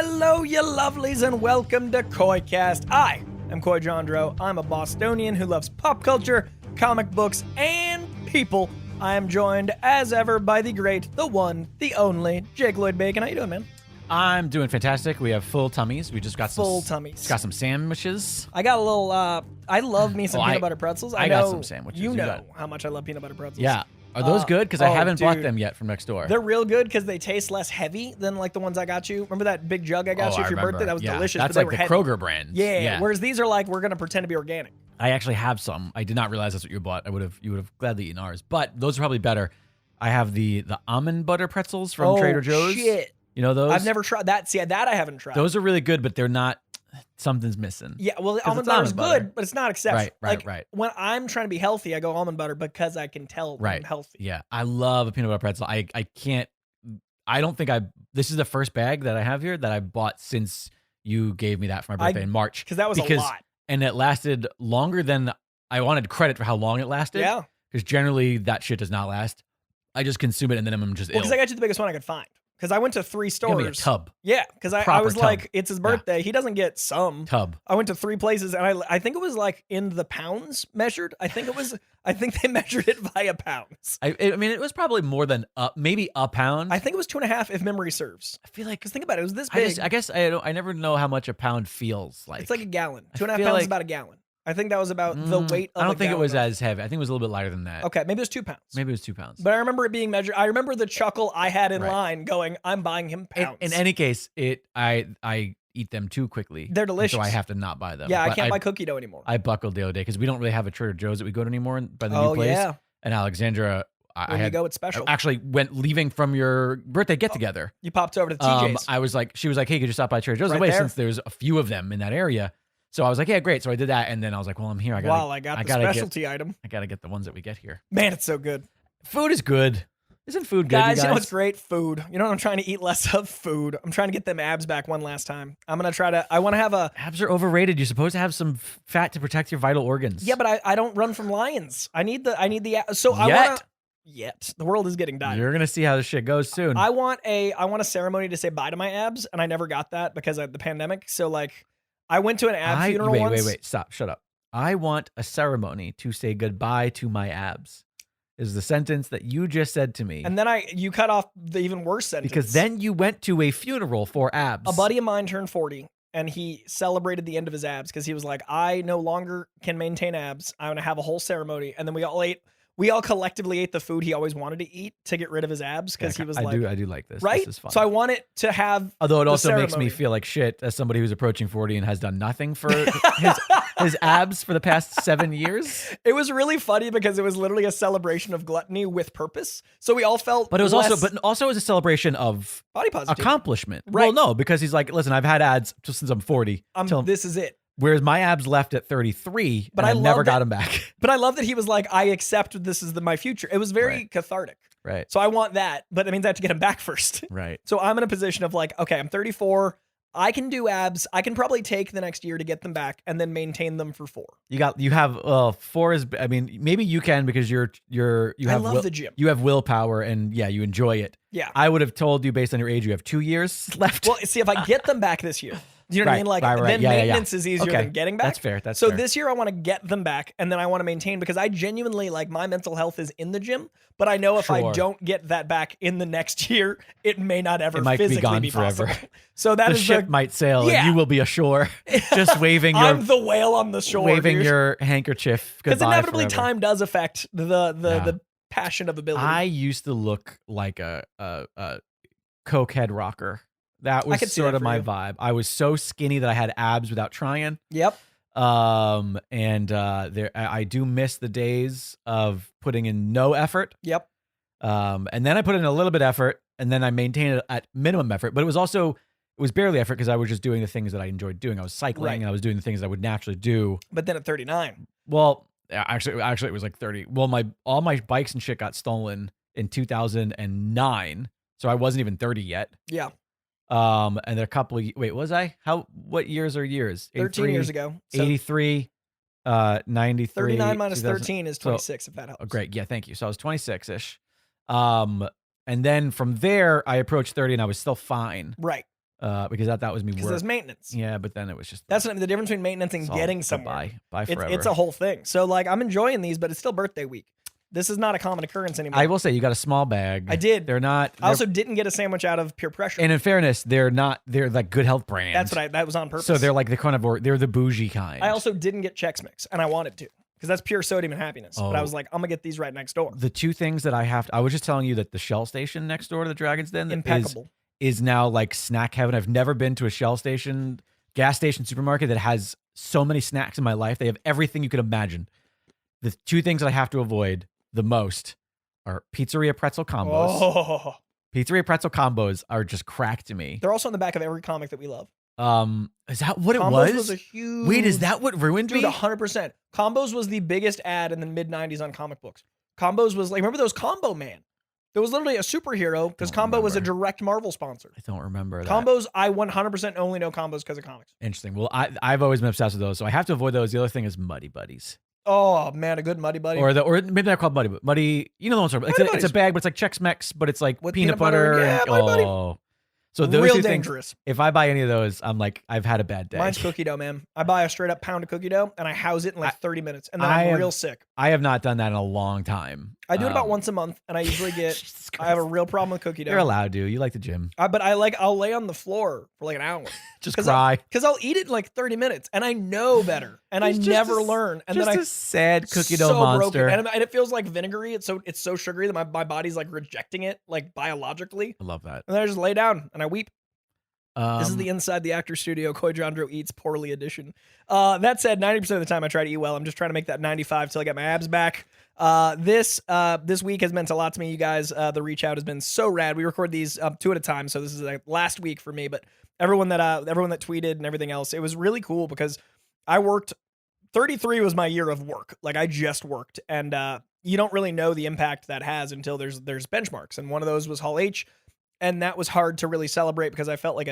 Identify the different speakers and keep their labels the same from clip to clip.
Speaker 1: Hello, you lovelies, and welcome to KoiCast. I am Koi Jandro. I'm a Bostonian who loves pop culture, comic books, and people. I am joined, as ever, by the great, the one, the only, Jake Lloyd Bacon. How you doing, man?
Speaker 2: I'm doing fantastic. We have full tummies. We just got
Speaker 1: full tummies.
Speaker 2: Got some sandwiches.
Speaker 1: I got a little, I love me some peanut butter pretzels.
Speaker 2: I got some sandwiches.
Speaker 1: You know how much I love peanut butter pretzels.
Speaker 2: Yeah. Are those good? Because I haven't bought them yet from next door.
Speaker 1: They're real good because they taste less heavy than like the ones I got you. Remember that big jug I got you for your birthday? That was delicious.
Speaker 2: That's
Speaker 1: but
Speaker 2: like the
Speaker 1: heavy.
Speaker 2: Kroger brand.
Speaker 1: Yeah. Whereas these are like, we're going to pretend to be organic.
Speaker 2: I actually have some. I did not realize that's what you bought. You would have gladly eaten ours. But those are probably better. I have the almond butter pretzels from Trader Joe's.
Speaker 1: Shit.
Speaker 2: You know those?
Speaker 1: I've never tried that. See, that I haven't tried.
Speaker 2: Those are really good, but they're not. Something's missing.
Speaker 1: Yeah, well, the almond butter is good, but it's not exceptional.
Speaker 2: Right.
Speaker 1: When I'm trying to be healthy, I go almond butter because I can tell I'm healthy.
Speaker 2: Yeah, I love a peanut butter pretzel. I can't. I don't think this is the first bag that I have here that I bought since you gave me that for my birthday in March.
Speaker 1: Because that was a lot.
Speaker 2: And it lasted longer than I wanted credit for how long it lasted.
Speaker 1: Yeah.
Speaker 2: Because generally that shit does not last. I just consume it and then I'm just ill.
Speaker 1: Because I got you the biggest one I could find. Because I went to 3 stores.
Speaker 2: Give me a tub.
Speaker 1: Yeah, because I was like, it's his birthday. Yeah. He doesn't get some.
Speaker 2: Tub.
Speaker 1: I went to 3 places, and I think it was like in the pounds measured. I think they measured it via pounds.
Speaker 2: I mean, it was probably more than maybe a pound.
Speaker 1: I think it was 2.5 if memory serves. I feel like, because think about it, it was this big.
Speaker 2: I guess I never know how much a pound feels like.
Speaker 1: It's like a gallon. 2.5 pounds is about a gallon. I think that was about the weight of
Speaker 2: I don't think it was
Speaker 1: as
Speaker 2: as heavy. I think it was a little bit lighter than that.
Speaker 1: Okay, maybe it was 2 pounds.
Speaker 2: Maybe it was 2 pounds.
Speaker 1: But I remember it being measured. I remember the chuckle I had in line going, I'm buying him pounds.
Speaker 2: In any case, I eat them too quickly.
Speaker 1: They're delicious.
Speaker 2: So I have to not buy them.
Speaker 1: Yeah, I can't buy cookie dough anymore.
Speaker 2: I buckled the other day because we don't really have a Trader Joe's that we go to anymore by the new place.
Speaker 1: Yeah.
Speaker 2: And Alexandra,
Speaker 1: you go, it's special.
Speaker 2: I actually leaving from your birthday get together.
Speaker 1: You popped over to TJ's.
Speaker 2: She was like, hey, could you stop by Trader Joe's?
Speaker 1: Right
Speaker 2: since there's a few of them in that area. So I was like, yeah, great. So I did that, and then I was like, well, I'm here. I
Speaker 1: got the specialty item.
Speaker 2: I gotta get the ones that we get here.
Speaker 1: Man, it's so good.
Speaker 2: Food is good. Isn't food good,
Speaker 1: guys?
Speaker 2: You
Speaker 1: know what's great? Food. You know what I'm trying to eat less of? Food. I'm trying to get them abs back one last time. I want to have a...
Speaker 2: Abs are overrated. You're supposed to have some fat to protect your vital organs.
Speaker 1: Yeah, but I don't run from lions. I need the so I want Yet. The world is getting dire.
Speaker 2: You're going to see how this shit goes soon.
Speaker 1: I want a ceremony to say bye to my abs, and I never got that because of the pandemic. So like... I went to an ab funeral once.
Speaker 2: Wait, stop, shut up. I want a ceremony to say goodbye to my abs, is the sentence that you just said to me.
Speaker 1: And then you cut off the even worse sentence.
Speaker 2: Because then you went to a funeral for abs.
Speaker 1: A buddy of mine turned 40, and he celebrated the end of his abs because he was like, I no longer can maintain abs. I'm going to have a whole ceremony. And then we all collectively ate the food he always wanted to eat to get rid of his abs because he was
Speaker 2: I do like this.
Speaker 1: Right?
Speaker 2: This is fun.
Speaker 1: So I want it to have
Speaker 2: Although it also makes me feel like shit as somebody who's approaching 40 and has done nothing for his abs for the past 7 years.
Speaker 1: It was really funny because it was literally a celebration of gluttony with purpose. So we all felt
Speaker 2: But it was also a celebration of
Speaker 1: body positivity.
Speaker 2: Accomplishment.
Speaker 1: Right.
Speaker 2: Well, no, because he's like, listen, I've had abs just since I'm 40.
Speaker 1: This is it.
Speaker 2: Whereas my abs left at 33, but I never got them back.
Speaker 1: But I love that he was like, I accept this is my future. It was very cathartic.
Speaker 2: Right.
Speaker 1: So I want that, but that means I have to get him back first.
Speaker 2: Right.
Speaker 1: So I'm in a position of like, okay, I'm 34. I can do abs. I can probably take the next year to get them back and then maintain them for 4.
Speaker 2: You have 4 is, I mean, maybe you can because you have
Speaker 1: the gym.
Speaker 2: You have willpower and you enjoy it.
Speaker 1: Yeah.
Speaker 2: I would have told you based on your age, you have 2 years left.
Speaker 1: Well, see, if I get them back this year, you know what I mean? Like, then maintenance is easier than getting back.
Speaker 2: That's fair.
Speaker 1: So this year I want to get them back and then I want to maintain because I genuinely like my mental health is in the gym, but I know if I don't get that back in the next year, it may not ever physically be forever. Possible. So that
Speaker 2: the ship might sail and you will be ashore, just waving your...
Speaker 1: I'm the whale on the shore.
Speaker 2: Waving your handkerchief goodbye.
Speaker 1: Because inevitably time does affect the passion of ability.
Speaker 2: I used to look like a cokehead rocker. That was sort of my vibe. I was so skinny that I had abs without trying.
Speaker 1: Yep.
Speaker 2: I do miss the days of putting in no effort.
Speaker 1: Yep.
Speaker 2: And then I put in a little bit of effort, and then I maintained it at minimum effort. But it was barely effort because I was just doing the things that I enjoyed doing. I was cycling, and I was doing the things I would naturally do.
Speaker 1: But then at 39,
Speaker 2: well, actually, it was like 30. Well, all my bikes and shit got stolen in 2009, so I wasn't even 30 yet.
Speaker 1: Yeah.
Speaker 2: And there are a couple of, was I? What years are years?
Speaker 1: 13 years ago.
Speaker 2: So 83, 93.
Speaker 1: 39 minus 13 is 26, if that helps.
Speaker 2: Oh, great. Yeah, thank you. So I was 26-ish. And then from there, I approached 30 and I was still fine.
Speaker 1: Right.
Speaker 2: because that was me
Speaker 1: Because
Speaker 2: work.
Speaker 1: there's maintenance.
Speaker 2: Yeah, but then it was just
Speaker 1: That's the difference between maintenance and getting somewhere.
Speaker 2: Bye forever.
Speaker 1: It's a whole thing. So like I'm enjoying these, but it's still birthday week. This is not a common occurrence anymore.
Speaker 2: I will say you got a small bag.
Speaker 1: I did.
Speaker 2: They're not.
Speaker 1: I also didn't get a sandwich out of peer pressure.
Speaker 2: And in fairness, they're like good health brands.
Speaker 1: That was on purpose.
Speaker 2: So they're like they're the bougie kind.
Speaker 1: I also didn't get Chex Mix, and I wanted to because that's pure sodium and happiness. But I was like, I'm gonna get these right next door.
Speaker 2: The two things that I was just telling you that the Shell station next door to the Dragon's Den
Speaker 1: Impeccable.
Speaker 2: is now like snack heaven. I've never been to a Shell station, gas station, supermarket that has so many snacks in my life. They have everything you could imagine. The two things that I have to avoid the most are pizzeria pretzel combos.
Speaker 1: Oh.
Speaker 2: Pizzeria pretzel combos are just crack to me.
Speaker 1: They're also on the back of every comic that we love.
Speaker 2: Is that what
Speaker 1: Combos
Speaker 2: it was?
Speaker 1: Was a huge...
Speaker 2: Wait, is that what ruined me?
Speaker 1: Dude, 100%. Combos was the biggest ad in the mid-90s on comic books. Combos was like, remember those Combo Man? There was literally a superhero because Combo was a direct Marvel sponsor.
Speaker 2: I don't remember that.
Speaker 1: Combos, I 100% only know Combos because of comics.
Speaker 2: Interesting. Well, I've always been obsessed with those, so I have to avoid those. The other thing is Muddy Buddies.
Speaker 1: Oh man, a good Muddy Buddy.
Speaker 2: Or maybe they're called Muddy. You know the ones. It's a bag, but it's like Chex Mix, but it's like
Speaker 1: with
Speaker 2: peanut butter.
Speaker 1: Yeah, Muddy Buddy.
Speaker 2: So those
Speaker 1: real
Speaker 2: two
Speaker 1: dangerous.
Speaker 2: Things, if I buy any of those, I'm like, I've had a bad day.
Speaker 1: Mine's cookie dough, man. I buy a straight up pound of cookie dough and I house it in like 30 minutes, and then I'm real sick.
Speaker 2: I have not done that in a long time.
Speaker 1: I do it about once a month, and I usually get. I have a real problem with cookie dough.
Speaker 2: You're allowed to. You like the gym.
Speaker 1: But I'll lay on the floor for like an hour.
Speaker 2: Just cry.
Speaker 1: Because I'll eat it in like 30 minutes, and I know better, and I never learn. And
Speaker 2: just
Speaker 1: then
Speaker 2: a sad cookie dough
Speaker 1: so
Speaker 2: monster.
Speaker 1: Broken. And it feels like vinegary. It's so sugary that my body's like rejecting it, like biologically.
Speaker 2: I love that.
Speaker 1: And then I just lay down and I weep. This is the Inside the Actor Studio Koi Jandro Eats Poorly edition. That said, 90% of the time I try to eat well. I'm just trying to make that 95 till I get my abs back. This week has meant a lot to me, you guys. The reach out has been so rad. We record these 2 at a time, so this is like last week for me. But everyone that tweeted and everything else, it was really cool because I worked. 33 was my year of work. Like I just worked, and you don't really know the impact that has until there's benchmarks. And one of those was Hall H. And that was hard to really celebrate because I felt like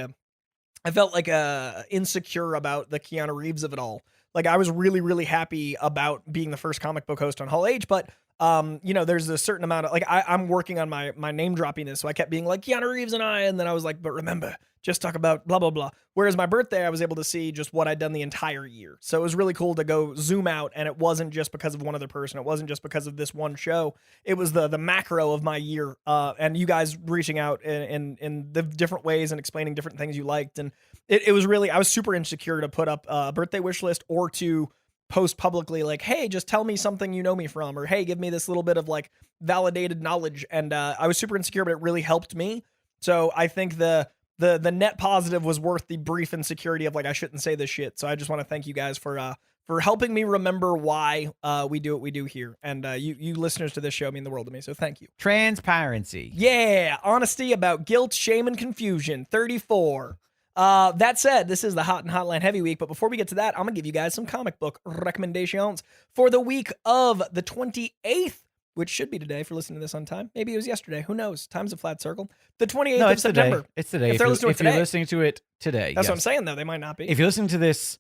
Speaker 1: insecure about the Keanu Reeves of it all. Like I was really, really happy about being the first comic book host on Hall H, but there's a certain amount of like I'm working on my name droppiness, so I kept being like Keanu Reeves and then I was like, but remember, just talk about blah blah blah. Whereas my birthday, I was able to see just what I'd done the entire year, so it was really cool to go zoom out, and it wasn't just because of one other person, it wasn't just because of this one show, it was the macro of my year, and you guys reaching out in the different ways and explaining different things you liked, and it was really, I was super insecure to put up a birthday wish list or to post publicly like, hey, just tell me something you know me from, or hey, give me this little bit of like validated knowledge. And I was super insecure, but it really helped me. So I think the net positive was worth the brief insecurity of like, I shouldn't say this shit. So I just want to thank you guys for helping me remember why we do what we do here. And you listeners to this show mean the world to me. So thank you.
Speaker 2: Transparency.
Speaker 1: Yeah. Honesty about guilt, shame, and confusion. 34. That said, this is the Hot and Hotline Heavy Week, but before we get to that, I'm going to give you guys some comic book recommendations for the week of the 28th, which should be today if you're listening to this on time. Maybe it was yesterday. Who knows? Time's a flat circle. The 28th of September.
Speaker 2: Today. It's today. If you're listening to it today.
Speaker 1: That's what I'm saying, though. They might not be.
Speaker 2: If you're listening to this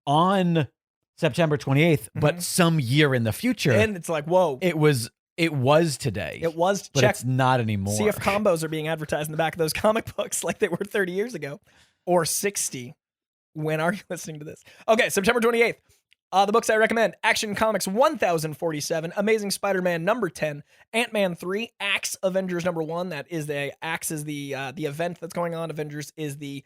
Speaker 2: on September 28th, but some year in the future.
Speaker 1: And it's like, whoa.
Speaker 2: It was today.
Speaker 1: It was.
Speaker 2: But it's not anymore.
Speaker 1: See if combos are being advertised in the back of those comic books like they were 30 years ago. Or 60. When are you listening to this? Okay, September 28th. The books I recommend: Action Comics 1047, Amazing Spider-Man number 10, Ant-Man 3, Axe Avengers number 1. That is Axe is the event that's going on. Avengers is the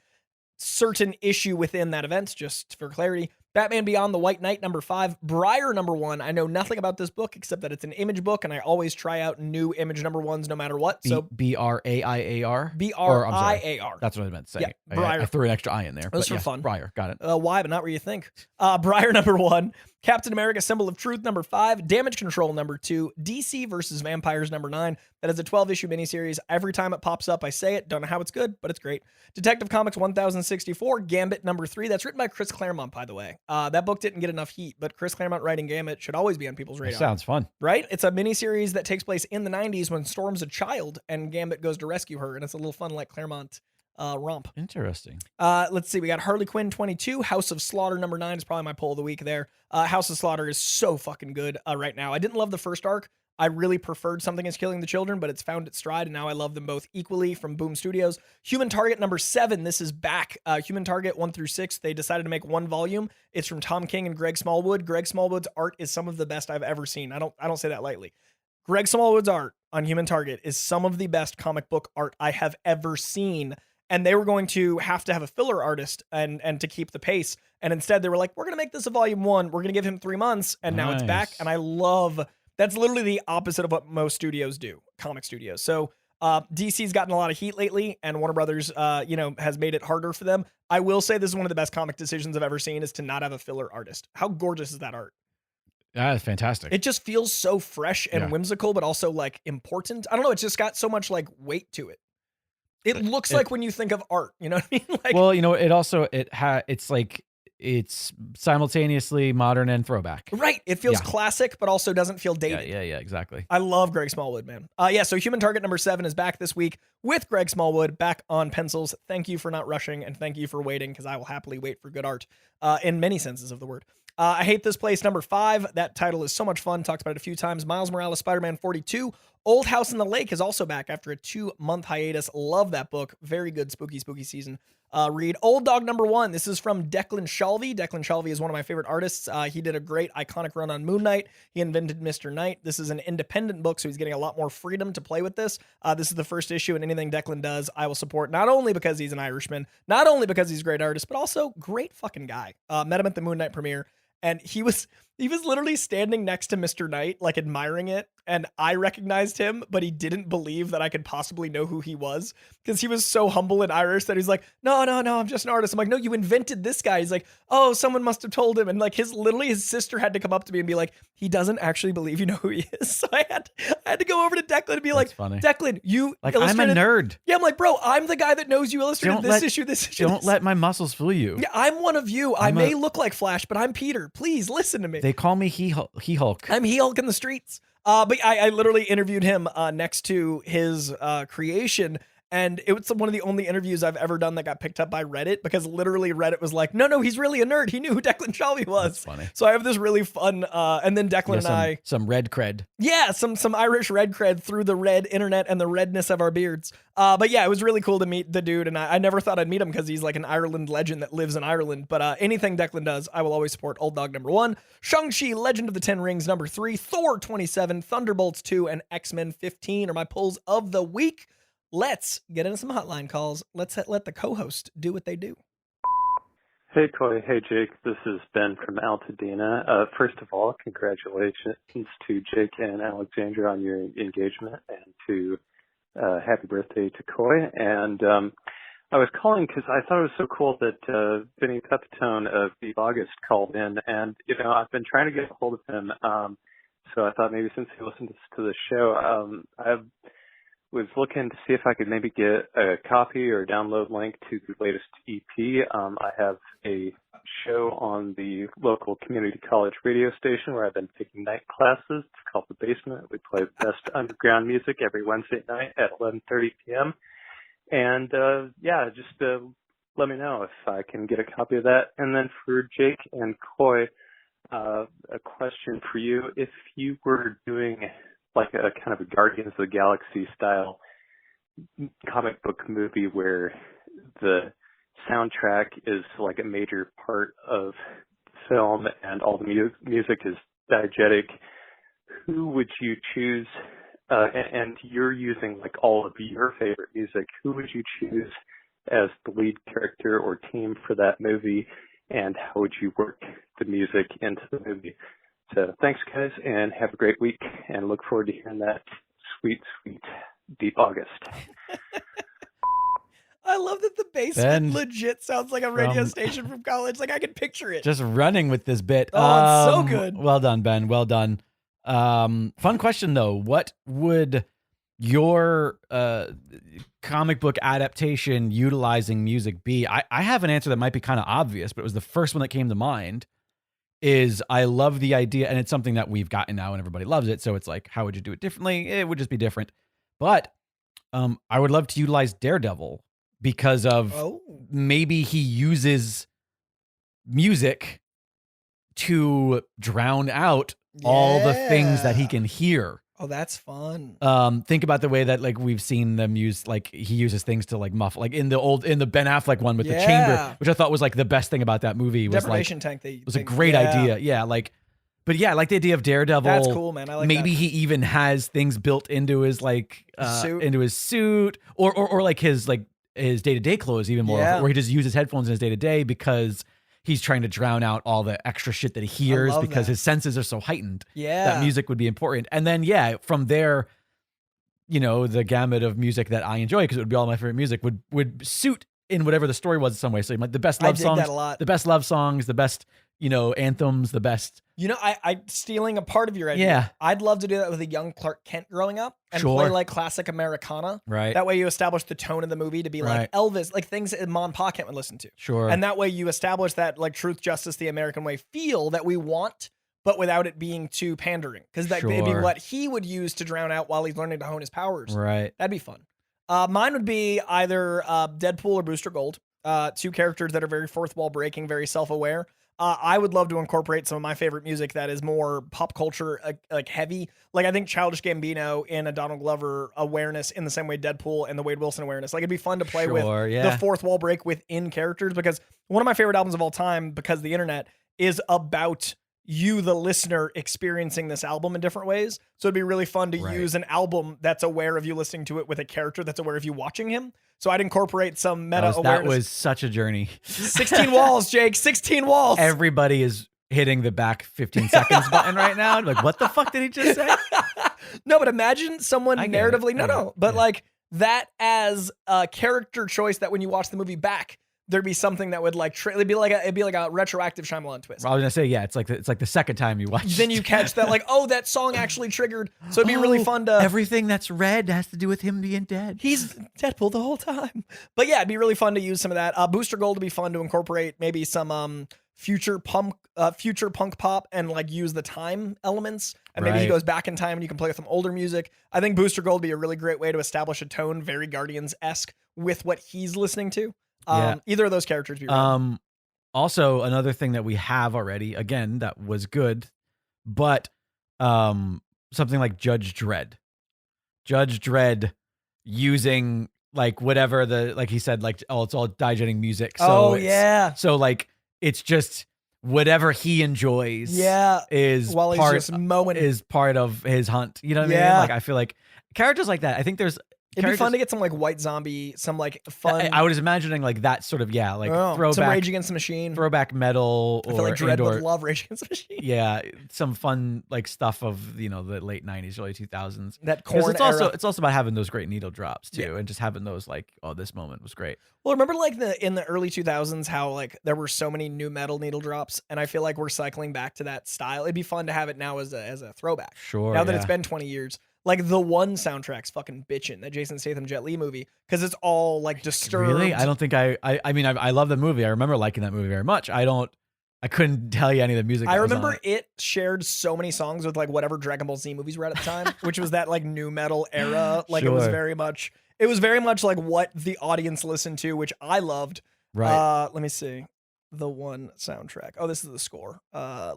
Speaker 1: certain issue within that event, just for clarity. Batman Beyond the White Knight number 5, Briar number 1. I know nothing about this book except that it's an image book, and I always try out new image number 1s no matter what. So
Speaker 2: B-R-A-I-A-R?
Speaker 1: B-R-I-A-R.
Speaker 2: That's what I meant to say.
Speaker 1: Yeah, Briar.
Speaker 2: I threw an extra I in there.
Speaker 1: Those for fun.
Speaker 2: Briar, got it.
Speaker 1: Why, but not where you think. Briar number 1, Captain America Symbol of Truth number 5, Damage Control number 2, DC versus Vampires number 9. That is a 12-issue miniseries. Every time it pops up, I say it. Don't know how it's good, but it's great. Detective Comics 1064, Gambit number 3. That's written by Chris Claremont, by the way. That book didn't get enough heat, but Chris Claremont writing Gambit should always be on people's radar.
Speaker 2: That sounds fun.
Speaker 1: Right? It's a miniseries that takes place in the 90s when Storm's a child and Gambit goes to rescue her, and it's a little fun like Claremont romp.
Speaker 2: Interesting.
Speaker 1: Let's see. We got Harley Quinn 22, House of Slaughter number 9 is probably my pull of the week there. House of Slaughter is so fucking good right now. I didn't love the first arc. I really preferred Something Is Killing the Children, but it's found its stride, and now I love them both equally from Boom Studios. Human Target number 7, this is back. Human Target 1 through 6, they decided to make one volume. It's from Tom King and Greg Smallwood. Greg Smallwood's art is some of the best I've ever seen. I don't say that lightly. Greg Smallwood's art on Human Target is some of the best comic book art I have ever seen. And they were going to have a filler artist and to keep the pace. And instead they were like, we're going to make this a volume 1. We're going to give him 3 months. And now it's back. And I love, that's literally the opposite of what most studios do, comic studios. So DC's gotten a lot of heat lately, and Warner Brothers, has made it harder for them. I will say this is one of the best comic decisions I've ever seen, is to not have a filler artist. How gorgeous is that art?
Speaker 2: That is fantastic.
Speaker 1: It just feels so fresh and whimsical, but also like important. I don't know. It's just got so much like weight to it. It looks like when you think of art, you know what I mean? Like,
Speaker 2: well, it also, it's like, it's simultaneously modern and throwback.
Speaker 1: Right. It feels classic, but also doesn't feel dated.
Speaker 2: Yeah, exactly.
Speaker 1: I love Greg Smallwood, man. So Human Target number 7 is back this week with Greg Smallwood back on pencils. Thank you for not rushing, and thank you for waiting, because I will happily wait for good art in many senses of the word. I Hate This Place number 5. That title is so much fun. Talked about it a few times. Miles Morales, Spider-Man 42. Old House in the Lake is also back after a 2-month hiatus. Love that book. Very good spooky season. Read Old Dog number 1. This is from Declan Shalvey. Declan Shalvey is one of my favorite artists. He did a great iconic run on Moon Knight. He invented Mr. Knight. This is an independent book, so he's getting a lot more freedom to play with this. This is the first issue, and anything Declan does, I will support, not only because he's an Irishman, not only because he's a great artist, but also great fucking guy. Met him at the Moon Knight premiere, and he was literally standing next to Mr. Knight, like admiring it. And I recognized him, but he didn't believe that I could possibly know who he was, because he was so humble and Irish that he's like, no, I'm just an artist. I'm like, no, you invented this guy. He's like, oh, someone must have told him. And like his sister had to come up to me and be like, he doesn't actually believe you know who he is. So I had to go over to Declan and be like, funny. Declan, you
Speaker 2: like, I'm a nerd.
Speaker 1: Yeah, I'm like, bro, I'm the guy that knows you illustrated this issue.
Speaker 2: Don't let my muscles fool you.
Speaker 1: Yeah, I'm one of you. I may look like Flash, but I'm Peter. Please listen to me.
Speaker 2: They call me He-Hulk.
Speaker 1: I'm He-Hulk in the streets. But I literally interviewed him next to his creation, and it was one of the only interviews I've ever done that got picked up by Reddit, because literally Reddit was like, no, he's really a nerd. He knew who Declan Shalvey was.
Speaker 2: That's funny.
Speaker 1: So I have this really fun, and then Declan and I...
Speaker 2: Some red cred.
Speaker 1: Yeah, some Irish red cred through the red internet and the redness of our beards. But yeah, it was really cool to meet the dude, and I never thought I'd meet him because he's like an Ireland legend that lives in Ireland. But anything Declan does, I will always support. Old Dog number 1, Shang-Chi Legend of the Ten Rings number 3, Thor 27, Thunderbolts 2, and X-Men 15 are my pulls of the week. Let's get into some hotline calls. Let's let the co-host do what they do.
Speaker 3: Hey, Coy. Hey, Jake. This is Ben from Altadena. First of all, congratulations to Jake and Alexandra on your engagement, and to happy birthday to Coy. And I was calling because I thought it was so cool that Vinny Pepitone of Deep August called in. And, I've been trying to get a hold of him. So I thought maybe since he listened to the show, I was looking to see if I could maybe get a copy or download link to the latest EP. I have a show on the local community college radio station where I've been taking night classes. It's called The Basement. We play best underground music every Wednesday night at 11:30 p.m. And just let me know if I can get a copy of that. And then for Jake and Coy, a question for you. If you were doing like a kind of a Guardians of the Galaxy style comic book movie where the soundtrack is like a major part of the film and all the music is diegetic, who would you choose? And you're using like all of your favorite music. Who would you choose as the lead character or team for that movie? And how would you work the music into the movie? So thanks, guys, and have a great week, and look forward to hearing that sweet, sweet Deep August.
Speaker 1: I love that the basement legit sounds like a radio station from college. Like, I can picture it.
Speaker 2: Just running with this bit.
Speaker 1: Oh, it's so good.
Speaker 2: Well done, Ben. Well done. Fun question, though. What would your comic book adaptation utilizing music be? I have an answer that might be kind of obvious, but it was the first one that came to mind. Is I love the idea, and it's something that we've gotten now and everybody loves it. So it's like, how would you do it differently? It would just be different. But I would love to utilize Daredevil because of maybe he uses music to drown out all the things that he can hear
Speaker 1: Oh, that's fun.
Speaker 2: Think about the way that like we've seen them use, like he uses things to like muffle, like in the Ben Affleck one with the chamber, which I thought was like the best thing about that movie. Was
Speaker 1: Deprivation
Speaker 2: like,
Speaker 1: tank.
Speaker 2: Was a great idea. Yeah, like, but yeah, I like the idea of Daredevil.
Speaker 1: That's cool, man. I like
Speaker 2: maybe
Speaker 1: that.
Speaker 2: he even has things built into his like
Speaker 1: suit.
Speaker 2: into his suit, or like his day-to-day clothes even more, where he just uses headphones in his day-to-day because he's trying to drown out all the extra shit that he hears because his senses are so heightened.
Speaker 1: Yeah.
Speaker 2: That music would be important. And then, from there, the gamut of music that I enjoy, because it would be all my favorite music, would suit in whatever the story was in some way. So like the best love songs, the best love songs, the best, anthems, the best.
Speaker 1: I stealing a part of your idea.
Speaker 2: Yeah.
Speaker 1: I'd love to do that with a young Clark Kent growing up and play like classic Americana.
Speaker 2: Right.
Speaker 1: That way you establish the tone of the movie to be like Elvis, like things that Mom and Pa Kent would listen to.
Speaker 2: Sure.
Speaker 1: And that way you establish that like truth, justice, the American way feel that we want, but without it being too pandering. Because that would be what he would use to drown out while he's learning to hone his powers.
Speaker 2: Right.
Speaker 1: That'd be fun. Mine would be either Deadpool or Booster Gold. Two characters that are very fourth wall breaking, very self-aware. I would love to incorporate some of my favorite music that is more pop culture, like heavy. Like I think Childish Gambino in a Donald Glover awareness in the same way Deadpool and the Wade Wilson awareness. Like it'd be fun to play with the fourth wall break within characters, because one of my favorite albums of all time, because of the internet, is about you, the listener, experiencing this album in different ways. So it'd be really fun to use an album that's aware of you listening to it with a character that's aware of you watching him. So I'd incorporate some meta awareness.
Speaker 2: That was such a journey.
Speaker 1: 16 walls, Jake. 16 walls.
Speaker 2: Everybody is hitting the back 15 seconds button right now. Like, what the fuck did he just say?
Speaker 1: No, but imagine someone narratively. But like that as a character choice that when you watch the movie back, there'd be something that would like it'd be like a retroactive Shyamalan twist.
Speaker 2: I was gonna say, it's like the second time you watch.
Speaker 1: Then you catch that like, oh, that song actually triggered. So it'd be really fun to.
Speaker 2: Everything that's red has to do with him being dead.
Speaker 1: He's Deadpool the whole time. But yeah, it'd be really fun to use some of that. Booster Gold would be fun to incorporate maybe some future punk pop and like use the time elements. And maybe he goes back in time and you can play with some older music. I think Booster Gold would be a really great way to establish a tone, very Guardians-esque with what he's listening to. Either of those characters.
Speaker 2: Also, another thing that we have already, again, that was good, but something like Judge Dredd. Judge Dredd using like whatever like he said, like, it's all diegeting music. So so like it's just whatever he enjoys. Is
Speaker 1: while he's just mowing
Speaker 2: is part of his hunt. You know what I mean? Like I feel like characters like that. I think there's.
Speaker 1: It'd be fun to get some like White Zombie, some like fun.
Speaker 2: I was imagining like that sort of throwback,
Speaker 1: some Rage Against the Machine,
Speaker 2: throwback metal.
Speaker 1: I feel like Dredd would love Rage Against the Machine.
Speaker 2: Yeah, some fun like stuff of the late '90s, early 2000s.
Speaker 1: That Korn
Speaker 2: era. It's also about having those great needle drops too, and just having those like, oh, this moment was great.
Speaker 1: Well, remember like in the early 2000s how like there were so many new metal needle drops, and I feel like we're cycling back to that style. It'd be fun to have it now as a throwback.
Speaker 2: Sure.
Speaker 1: Now that it's been 20 years. Like the One soundtrack's fucking bitchin', that Jason Statham Jet Li movie, because it's all like disturbed.
Speaker 2: Really? I don't think I mean I love the movie. I remember liking that movie very much. I couldn't tell you any of the music.
Speaker 1: I remember it shared so many songs with like whatever Dragon Ball Z movies were at the time, which was that like new metal era. Like it was very much like what the audience listened to, which I loved.
Speaker 2: Right.
Speaker 1: Let me see. The One soundtrack. Oh, this is the score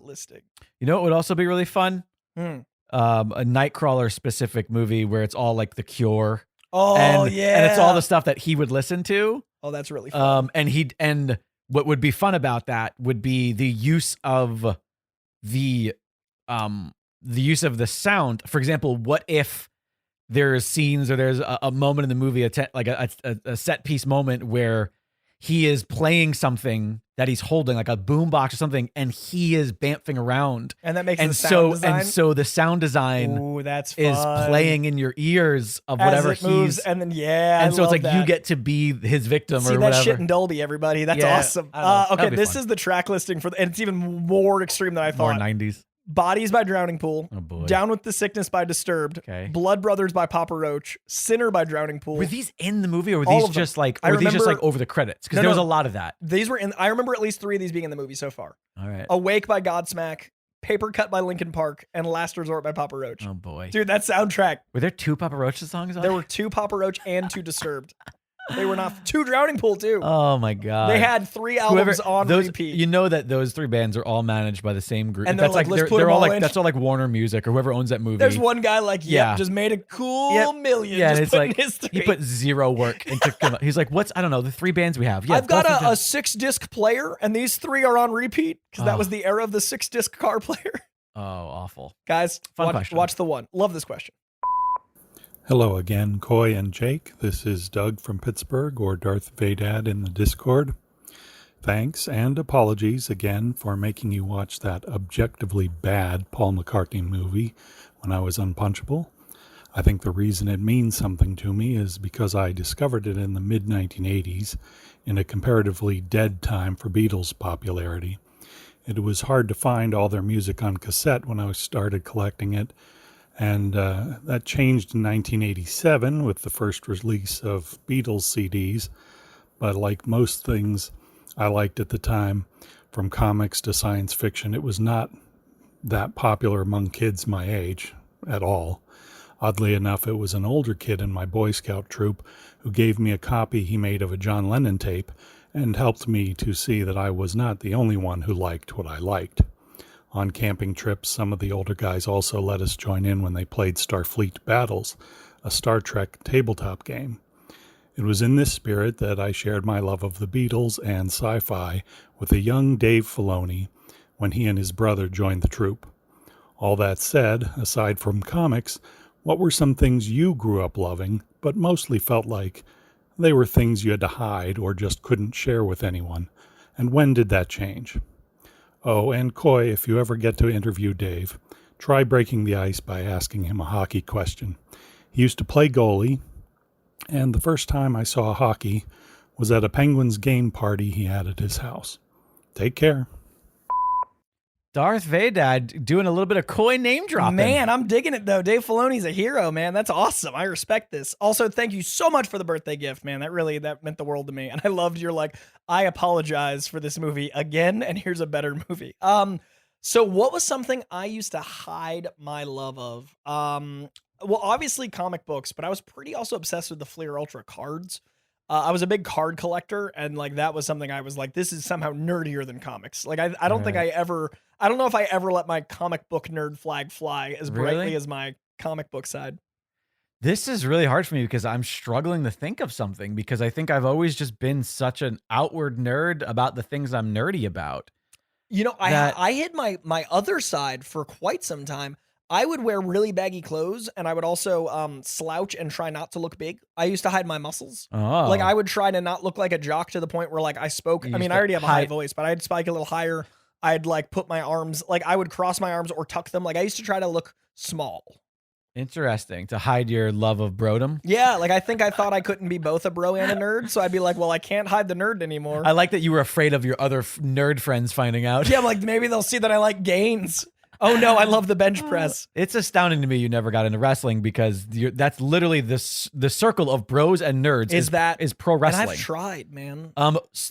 Speaker 1: listing.
Speaker 2: You know what would also be really fun? A Nightcrawler specific movie where it's all like The Cure.
Speaker 1: Oh,
Speaker 2: and it's all the stuff that he would listen to.
Speaker 1: Oh, that's really fun.
Speaker 2: And what would be fun about that would be the use of the the sound. For example, what if there's scenes or there's a moment in the movie, a set piece moment where he is playing something that he's holding, like a boombox or something, and he is bamfing around,
Speaker 1: and that makes the sound design.
Speaker 2: And so the sound design
Speaker 1: is
Speaker 2: playing in your ears of whatever
Speaker 1: as it moves, and then
Speaker 2: and so it's like you get to be his victim or whatever.
Speaker 1: See that shit in Dolby, everybody. That's awesome. Okay, this is the track listing and it's even more extreme than I thought.
Speaker 2: More 90s.
Speaker 1: Bodies by Drowning Pool.
Speaker 2: Oh boy.
Speaker 1: Down with the Sickness by Disturbed.
Speaker 2: Okay.
Speaker 1: Blood Brothers by Papa Roach. Sinner by Drowning Pool.
Speaker 2: Were these in the movie, or were these just like over the credits? Because there was a lot of that.
Speaker 1: These were in. I remember at least 3 of these being in the movie so far.
Speaker 2: All right.
Speaker 1: Awake by Godsmack. Paper Cut by Linkin Park, and Last Resort by Papa Roach.
Speaker 2: Oh boy.
Speaker 1: Dude, that soundtrack.
Speaker 2: Were there 2 Papa Roach songs on
Speaker 1: There were 2 Papa Roach and 2 Disturbed. They were not two Drowning Pool too.
Speaker 2: Oh my god!
Speaker 1: They had 3 albums on repeat.
Speaker 2: You know that those 3 bands are all managed by the same group,
Speaker 1: and they're like, let's put them all in.
Speaker 2: That's all like Warner Music or whoever owns that movie.
Speaker 1: There's one guy like, just made a cool million.
Speaker 2: Yeah,
Speaker 1: just
Speaker 2: and it's like
Speaker 1: his 3.
Speaker 2: he put 0 work into. He's like, what's I don't know the 3 bands we have. Yeah,
Speaker 1: I've got a 6-disc player, and these 3 are on repeat because that was the era of the 6-disc car player.
Speaker 2: Oh, awful.
Speaker 1: Guys, watch the one. Love this question.
Speaker 4: Hello again, Coy and Jake. This is Doug from Pittsburgh, or Darth Vadad in the Discord. Thanks and apologies again for making you watch that objectively bad Paul McCartney movie when I was unpunchable. I think the reason it means something to me is because I discovered it in the mid-1980s in a comparatively dead time for Beatles popularity. It was hard to find all their music on cassette when I started collecting it, and that changed in 1987 with the first release of Beatles CDs. But like most things I liked at the time, from comics to science fiction, it was not that popular among kids my age at all. Oddly enough, it was an older kid in my Boy Scout troop who gave me a copy he made of a John Lennon tape and helped me to see that I was not the only one who liked what I liked. On camping trips, some of the older guys also let us join in when they played Starfleet Battles, a Star Trek tabletop game. It was in this spirit that I shared my love of the Beatles and sci-fi with a young Dave Filoni when he and his brother joined the troop. All that said, aside from comics, what were some things you grew up loving, but mostly felt like they were things you had to hide or just couldn't share with anyone? And when did that change? Oh, and Coy, if you ever get to interview Dave, try breaking the ice by asking him a hockey question. He used to play goalie, and the first time I saw hockey was at a Penguins game party he had at his house. Take care.
Speaker 2: Darth Vadad doing a little bit of Coy name dropping.
Speaker 1: Man, I'm digging it though. Dave Filoni's a hero, man. That's awesome. I respect this. Also, thank you so much for the birthday gift, man. That meant the world to me. And I loved your I apologize for this movie again, and here's a better movie. So what was something I used to hide my love of? Well, obviously comic books, but I was pretty also obsessed with the Fleer Ultra cards. I was a big card collector, and that was something I was like, this is somehow nerdier than comics. I don't think I don't know if I ever let my comic book nerd flag fly as brightly as my comic book side.
Speaker 2: This is really hard for me because I'm struggling to think of something, because I think I've always just been such an outward nerd about the things I'm nerdy about.
Speaker 1: I hid my other side for quite some time. I would wear really baggy clothes, and I would also slouch and try not to look big. I used to hide my muscles.
Speaker 2: Oh.
Speaker 1: I would try to not look like a jock to the point where I spoke. I already have a high voice, but I'd spike a little higher. I'd put my arms, I would cross my arms or tuck them. I used to try to look small.
Speaker 2: Interesting. To hide your love of brodom.
Speaker 1: Yeah, I thought I couldn't be both a bro and a nerd, so I'd be like, well, I can't hide the nerd anymore.
Speaker 2: I like that you were afraid of your other nerd friends finding out.
Speaker 1: Yeah, maybe they'll see that I like gains. Oh no, I love the bench press.
Speaker 2: It's astounding to me you never got into wrestling, because that's literally the circle of bros and nerds is pro wrestling.
Speaker 1: And I've tried, man.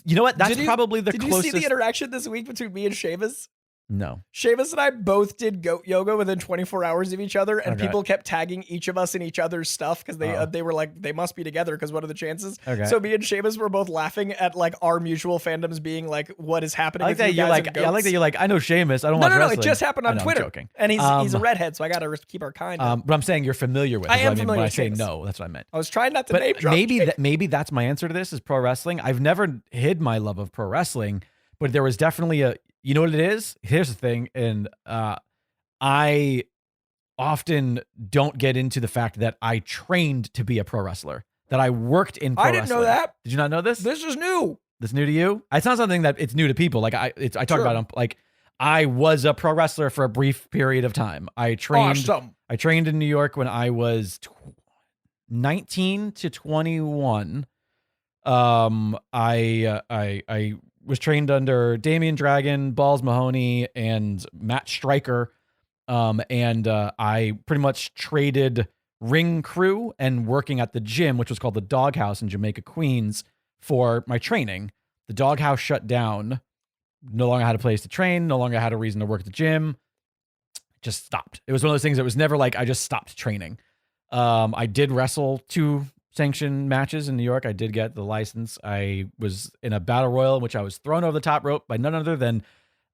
Speaker 2: You know what? That's probably the
Speaker 1: closest.
Speaker 2: Did
Speaker 1: you see the interaction this week between me and Seamus?
Speaker 2: No.
Speaker 1: Seamus and I both did goat yoga within 24 hours of each other, and people kept tagging each of us in each other's stuff because they were like, they must be together because what are the chances? Okay. So me and Seamus were both laughing at our mutual fandoms being what is happening.
Speaker 2: I like that you're I like that you're I know Seamus. I don't watch wrestling.
Speaker 1: No, it just happened on Twitter.
Speaker 2: I'm joking.
Speaker 1: And he's a redhead, so I got to keep our kind.
Speaker 2: But I'm saying you're familiar with.
Speaker 1: I am familiar
Speaker 2: when
Speaker 1: with
Speaker 2: I say
Speaker 1: Seamus.
Speaker 2: no, that's what I meant.
Speaker 1: I was trying not to name drop.
Speaker 2: Maybe that's my answer to this is pro wrestling. I've never hid my love of pro wrestling, but there was definitely a. You know what it is? Here's the thing, and I often don't get into the fact that I trained to be a pro wrestler, that I worked in pro wrestling.
Speaker 1: I didn't know that.
Speaker 2: Did you not know this?
Speaker 1: This is new.
Speaker 2: This new to you? It's not something that it's new to people. I talk about I was a pro wrestler for a brief period of time. I trained.
Speaker 1: Awesome.
Speaker 2: I trained in New York when I was 19 to 21. I was trained under Damian Dragon, Balls Mahoney, and Matt Stryker. I pretty much traded ring crew and working at the gym, which was called the Doghouse in Jamaica, Queens, for my training. The Doghouse shut down. No longer had a place to train. No longer had a reason to work at the gym. Just stopped. It was one of those things that was never I just stopped training. I did wrestle 2 sanctioned matches in New York. I did get the license. I was in a battle royal in which I was thrown over the top rope by none other than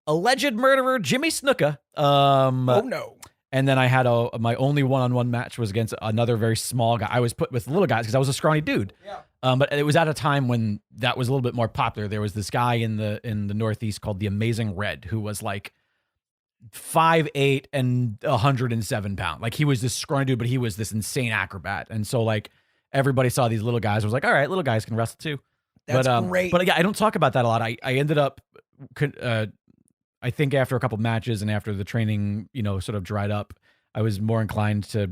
Speaker 2: alleged murderer Jimmy Snuka.
Speaker 1: Oh no.
Speaker 2: And then I had my only one-on-one match was against another very small guy. I was put with little guys because I was a scrawny dude.
Speaker 1: Yeah.
Speaker 2: But it was at a time when that was a little bit more popular. There was this guy in the Northeast called the Amazing Red, who was like 5'8" and 107 pounds. Like, he was this scrawny dude, but he was this insane acrobat. And so like everybody saw these little guys. Was like, all right, little guys can wrestle too.
Speaker 1: That's great.
Speaker 2: But yeah, I don't talk about that a lot. I ended up, I think after a couple matches and after the training, sort of dried up, I was more inclined to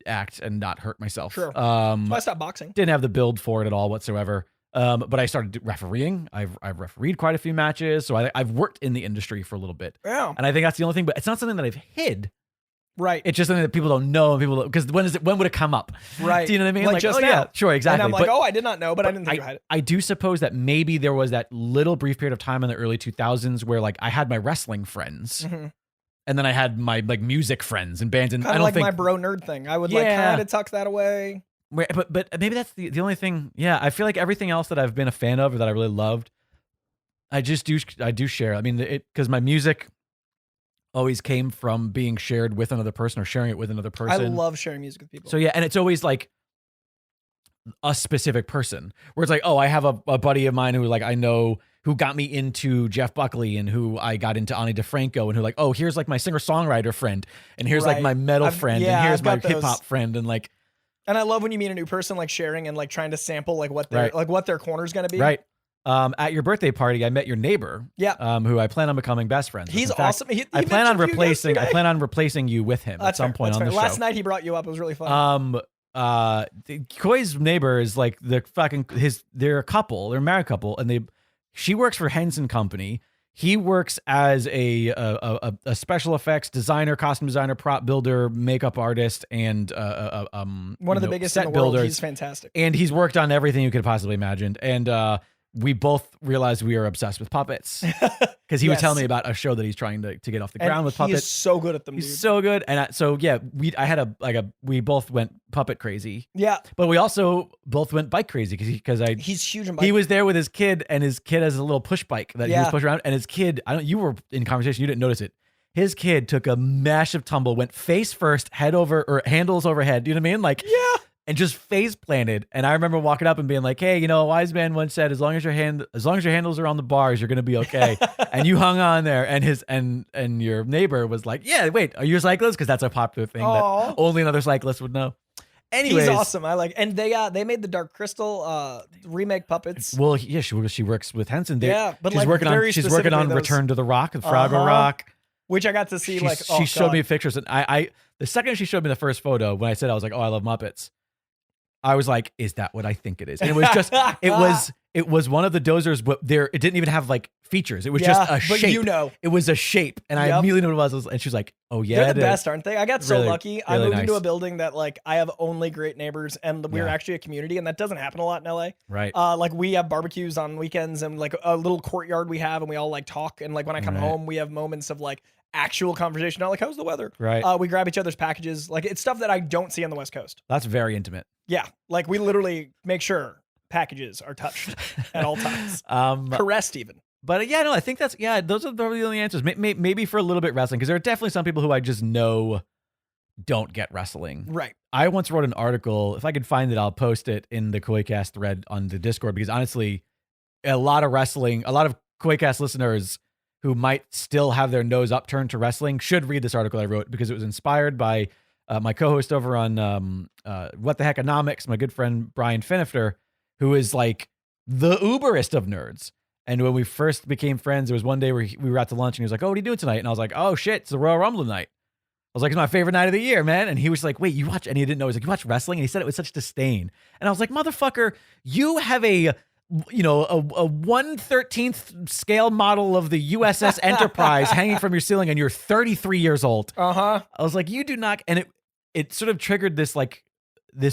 Speaker 2: act and not hurt myself.
Speaker 1: Sure. I stopped boxing.
Speaker 2: Didn't have the build for it at all whatsoever. But I started refereeing. I've refereed quite a few matches, so I've worked in the industry for a little bit.
Speaker 1: Yeah.
Speaker 2: And I think that's the only thing. But it's not something that I've hid.
Speaker 1: Right.
Speaker 2: It's just something that people don't know, and because when would it come up?
Speaker 1: Right.
Speaker 2: Do you know what I mean?
Speaker 1: Like just
Speaker 2: oh
Speaker 1: now.
Speaker 2: yeah, sure, exactly.
Speaker 1: And I'm like, I did not know, but I didn't think you had it.
Speaker 2: I do suppose that maybe there was that little brief period of time in the early 2000s where like I had my wrestling friends.
Speaker 1: Mm-hmm.
Speaker 2: And then I had my like music friends and bands, and
Speaker 1: kind
Speaker 2: I
Speaker 1: of
Speaker 2: don't
Speaker 1: like
Speaker 2: think
Speaker 1: my bro nerd thing. I would like kind of tuck that away.
Speaker 2: But maybe that's the only thing. Yeah, I feel like everything else that I've been a fan of or that I really loved, I do share. I mean, because my music always came from being shared with another person or sharing it with another person.
Speaker 1: I love sharing music with people.
Speaker 2: So yeah, and it's always like a specific person where it's like, oh, I have a buddy of mine who like I know who got me into Jeff Buckley and who I got into Ani DeFranco and who like, oh, here's like my singer-songwriter friend and here's like my metal friend and here's my hip-hop friend and like.
Speaker 1: And I love when you meet a new person, like sharing and like trying to sample like what their like what their corner's gonna be.
Speaker 2: Right. At your birthday party, I met your neighbor.
Speaker 1: Yeah.
Speaker 2: Who I plan on becoming best friends with.
Speaker 1: He's awesome.
Speaker 2: I plan on replacing you with him at some point on the show.
Speaker 1: Last night he brought you up. It was really fun.
Speaker 2: Koi's neighbor is like they're a couple, they're a married couple, and she works for Henson Company. He works as a special effects designer, costume designer, prop builder, makeup artist, and
Speaker 1: one of the biggest in the world. He's fantastic.
Speaker 2: And he's worked on everything you could possibly imagine. And we both realized we are obsessed with puppets because he was telling me about a show that he's trying to get off the ground with puppets.
Speaker 1: He's so good at them.
Speaker 2: He's so good. And we both went puppet crazy.
Speaker 1: Yeah.
Speaker 2: But we also both went bike crazy because
Speaker 1: he's huge in bike.
Speaker 2: He was there with his kid, and his kid has a little push bike that he was pushing around. And his kid, you were in conversation, you didn't notice it. His kid took a massive tumble, went face first, head over or handles overhead. You know what I mean? Like, yeah. And just face planted. And I remember walking up and being like, hey, a wise man once said, as long as your handles are on the bars, you're going to be okay. And you hung on there. And and your neighbor was like, yeah, wait, are you a cyclist? Because that's a popular thing that only another cyclist would know. Anyways.
Speaker 1: He's awesome. And they made the Dark Crystal remake puppets.
Speaker 2: Well, yeah, she works with Henson.
Speaker 1: But
Speaker 2: she's working on Return to the Rock, the Froggle Rock.
Speaker 1: Which I got to see.
Speaker 2: She showed me pictures. And I the second she showed me the first photo, when I said, I was like, oh, I love Muppets. I was like, is that what I think it is? And it was just, it was one of the dozers, but it didn't even have like features. It was just a shape.
Speaker 1: But
Speaker 2: it was a shape. And I immediately knew what it was. And she was like, oh yeah.
Speaker 1: They're the best, aren't they? I got so lucky. I moved
Speaker 2: nice.
Speaker 1: into a building that like I have only great neighbors, and we're actually a community, and that doesn't happen a lot in LA.
Speaker 2: Right.
Speaker 1: Like we have barbecues on weekends and like a little courtyard we have, and we all like talk. And like when I come home, we have moments of like actual conversation. Not like, how's the weather?
Speaker 2: Right.
Speaker 1: We grab each other's packages. Like it's stuff that I don't see on the West Coast.
Speaker 2: That's very intimate.
Speaker 1: Yeah. Like we literally make sure packages are touched at all times. Caressed even.
Speaker 2: But yeah, no, I think those are the only answers. Maybe for a little bit wrestling, because there are definitely some people who I just know don't get wrestling.
Speaker 1: Right.
Speaker 2: I once wrote an article. If I could find it, I'll post it in the KoiCast thread on the Discord, because honestly, a lot of KoiCast listeners who might still have their nose upturned to wrestling should read this article I wrote, because it was inspired by my co-host over on What the Heckonomics, my good friend Brian Finifter, who is like the uberest of nerds. And when we first became friends, there was one day where we were out to lunch and he was like, oh, what are you doing tonight? And I was like, oh shit, it's the Royal Rumble night. I was like, it's my favorite night of the year, man. And he was like, wait, you watch? And he didn't know. He was like, you watch wrestling? And he said it with such disdain. And I was like, motherfucker, you have a 1/13th scale model of the USS Enterprise hanging from your ceiling, and you're 33 years old. I was like, you do not. And it sort of triggered this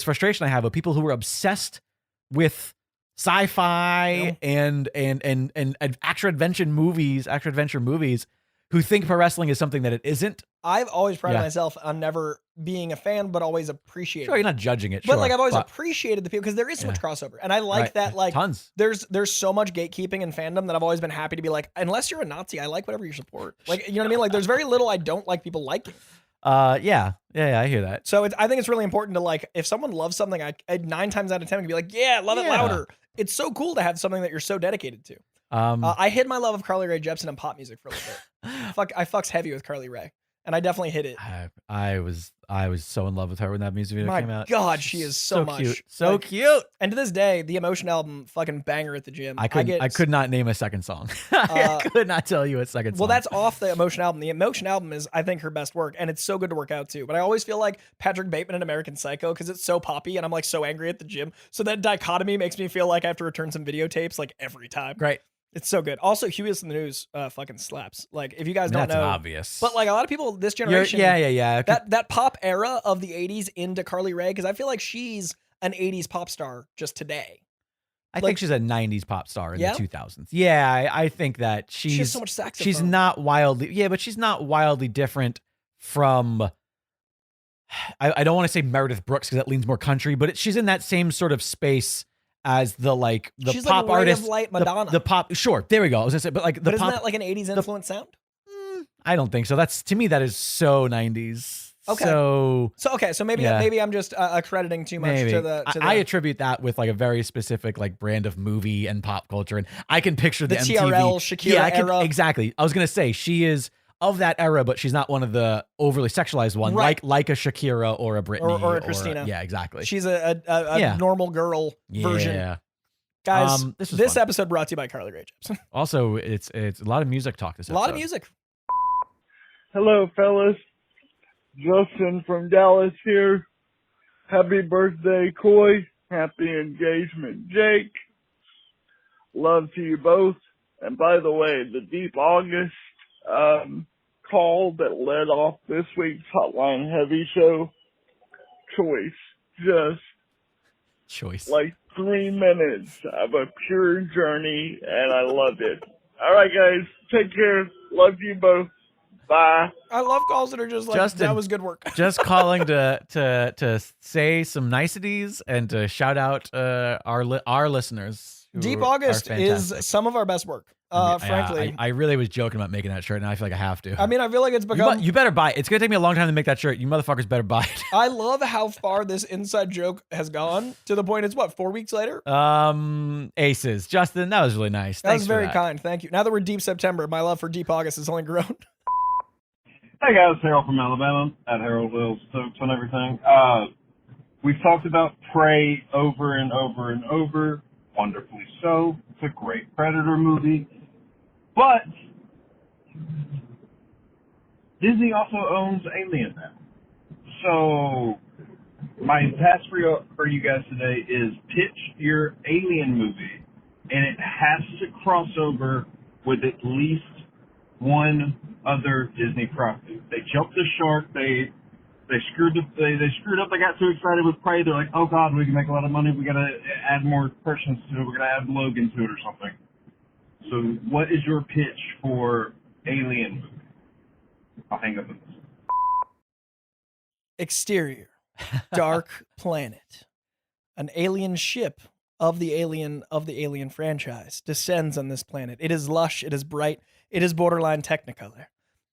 Speaker 2: frustration I have of people who are obsessed with sci-fi and action adventure movies who think pro wrestling is something that it isn't.
Speaker 1: I've always prided myself on never being a fan, but always appreciating.
Speaker 2: Sure, you're not judging it.
Speaker 1: But
Speaker 2: sure,
Speaker 1: like I've always appreciated the people because there is so much crossover, and I like that. Like
Speaker 2: tons.
Speaker 1: There's so much gatekeeping in fandom that I've always been happy to be like, unless you're a Nazi, I like whatever you support. Like you know what I mean? Like there's very little I don't like people liking.
Speaker 2: Yeah, I hear that.
Speaker 1: So I think it's really important to like if someone loves something, I 9 times out of 10 can be like, yeah, love it louder. It's so cool to have something that you're so dedicated to. I hid my love of Carly Rae Jepsen and pop music for a little bit. I fucks heavy with Carly Rae. And I definitely hit it.
Speaker 2: I was so in love with her when that music video came out.
Speaker 1: My God, she is so much
Speaker 2: cute. So cute.
Speaker 1: And to this day, the Emotion album, fucking banger at the gym.
Speaker 2: I could not name a second song. I could not tell you a second song.
Speaker 1: Well, that's off the Emotion album. The Emotion album is, I think, her best work, and it's so good to work out to. But I always feel like Patrick Bateman in American Psycho because it's so poppy, and I'm like so angry at the gym. So that dichotomy makes me feel like I have to return some videotapes like every time.
Speaker 2: Great.
Speaker 1: It's so good. Also, Huey's in the News fucking slaps. Like, if you guys don't know.
Speaker 2: That's obvious.
Speaker 1: But, like, a lot of people this generation.
Speaker 2: Yeah.
Speaker 1: That pop era of the 80s into Carly Rae, because I feel like she's an 80s pop star just today.
Speaker 2: I think she's a 90s pop star in the 2000s. Yeah, I think that
Speaker 1: she has so much saxophone.
Speaker 2: She's not wildly. But she's not wildly different from. I don't want to say Meredith Brooks because that leans more country, but she's in that same sort of space as the
Speaker 1: she's
Speaker 2: pop
Speaker 1: like
Speaker 2: artist,
Speaker 1: of Light Madonna.
Speaker 2: The pop. Sure, there we go. I was gonna say, but like the
Speaker 1: isn't
Speaker 2: pop.
Speaker 1: that like an 80s influence sound?
Speaker 2: I don't think so. That's to me that is so 90s.
Speaker 1: Okay.
Speaker 2: So
Speaker 1: maybe I'm just accrediting too much to the.
Speaker 2: I attribute that with like a very specific like brand of movie and pop culture, and I can picture the MTV
Speaker 1: Chiarello, Shakira era.
Speaker 2: Exactly. I was gonna say she is of that era, but she's not one of the overly sexualized one,
Speaker 1: right.
Speaker 2: like a Shakira or a Britney
Speaker 1: or a Christina.
Speaker 2: Yeah, exactly.
Speaker 1: She's a normal girl version.
Speaker 2: Yeah.
Speaker 1: Guys, this episode brought to you by Carly Rae Jepsen.
Speaker 2: Also, it's a lot of music talk this episode.
Speaker 1: A lot of music.
Speaker 5: Hello, fellas. Justin from Dallas here. Happy birthday, Coy. Happy engagement, Jake. Love to you both. And by the way, the Deep August call that led off this week's Hotline Heavy show, choice. Like 3 minutes of a pure journey, and I loved it. All right, guys. Take care. Love you both. Bye.
Speaker 1: I love calls that are just like,
Speaker 2: Justin,
Speaker 1: that was good work.
Speaker 2: Just calling to say some niceties and to shout out our listeners.
Speaker 1: Deep August is some of our best work. Frankly,
Speaker 2: I really was joking about making that shirt. Now I feel like I have to.
Speaker 1: I mean, I feel like it's become.
Speaker 2: You better buy it. It's gonna take me a long time to make that shirt. You motherfuckers better buy it.
Speaker 1: I love how far this inside joke has gone to the point it's 4 weeks later.
Speaker 2: Aces, Justin, that was really nice.
Speaker 1: That was very kind. Thank you. Now that we're deep September, my love for Deep August has only grown.
Speaker 6: Hey guys, Harold from Alabama at Harold Wills Stokes on everything. We've talked about Prey over and over and over. Wonderfully so. It's a great Predator movie. But Disney also owns Alien now. So my task for you guys today is pitch your Alien movie, and it has to cross over with at least one other Disney property. They jumped the shark. They screwed up. They screwed up. They got too excited with Prey. They're like, oh God, we can make a lot of money. We got to add more persons to it. We're going to add Logan to it or something. So what is your pitch for Alien movie? I'll hang up on this.
Speaker 1: Exterior, dark planet. An alien ship of the alien franchise descends on this planet. It is lush. It is bright. It is borderline Technicolor.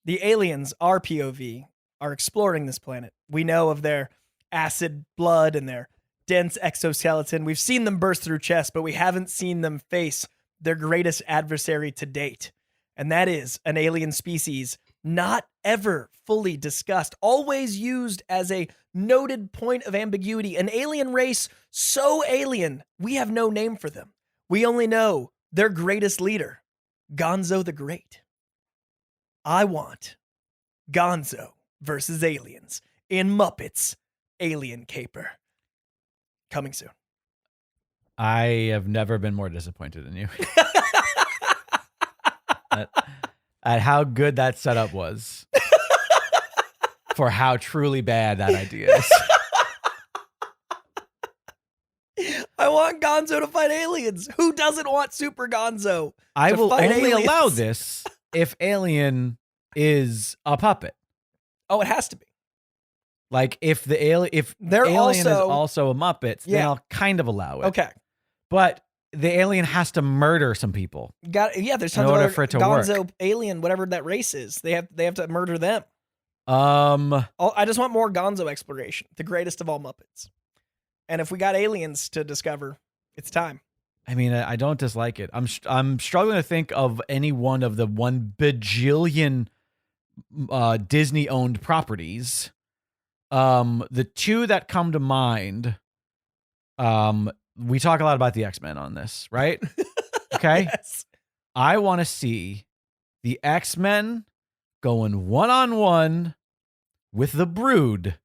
Speaker 1: The aliens, our POV, are exploring this planet. We know of their acid blood and their dense exoskeleton. We've seen them burst through chests, but we haven't seen them face their greatest adversary to date. And that is an alien species not ever fully discussed, always used as a noted point of ambiguity. An alien race so alien, we have no name for them. We only know their greatest leader, Gonzo the Great. I want Gonzo versus aliens in Muppets Alien Caper. Coming soon.
Speaker 2: I have never been more disappointed in you. at how good that setup was for how truly bad that idea is.
Speaker 1: I want Gonzo to fight aliens. Who doesn't want Super Gonzo?
Speaker 2: I will only
Speaker 1: aliens?
Speaker 2: allow this if Alien is a puppet.
Speaker 1: Oh, it has to be.
Speaker 2: Like if the if
Speaker 1: They're
Speaker 2: alien is
Speaker 1: also-
Speaker 2: also a Muppet, then I'll kind of allow it.
Speaker 1: Okay.
Speaker 2: But the alien has to murder some people.
Speaker 1: There's
Speaker 2: In
Speaker 1: tons
Speaker 2: order
Speaker 1: of
Speaker 2: for it to
Speaker 1: Gonzo
Speaker 2: work.
Speaker 1: alien, whatever that race is. They have to murder them.
Speaker 2: I
Speaker 1: just want more Gonzo exploration. The greatest of all Muppets. And if we got aliens to discover, it's time.
Speaker 2: I mean, I don't dislike it. I'm struggling to think of any one of the 1 bajillion Disney-owned properties. The 2 that come to mind, we talk a lot about the X-Men on this, right? Okay.
Speaker 1: Yes.
Speaker 2: I want to see the X-Men going one-on-one with the Brood.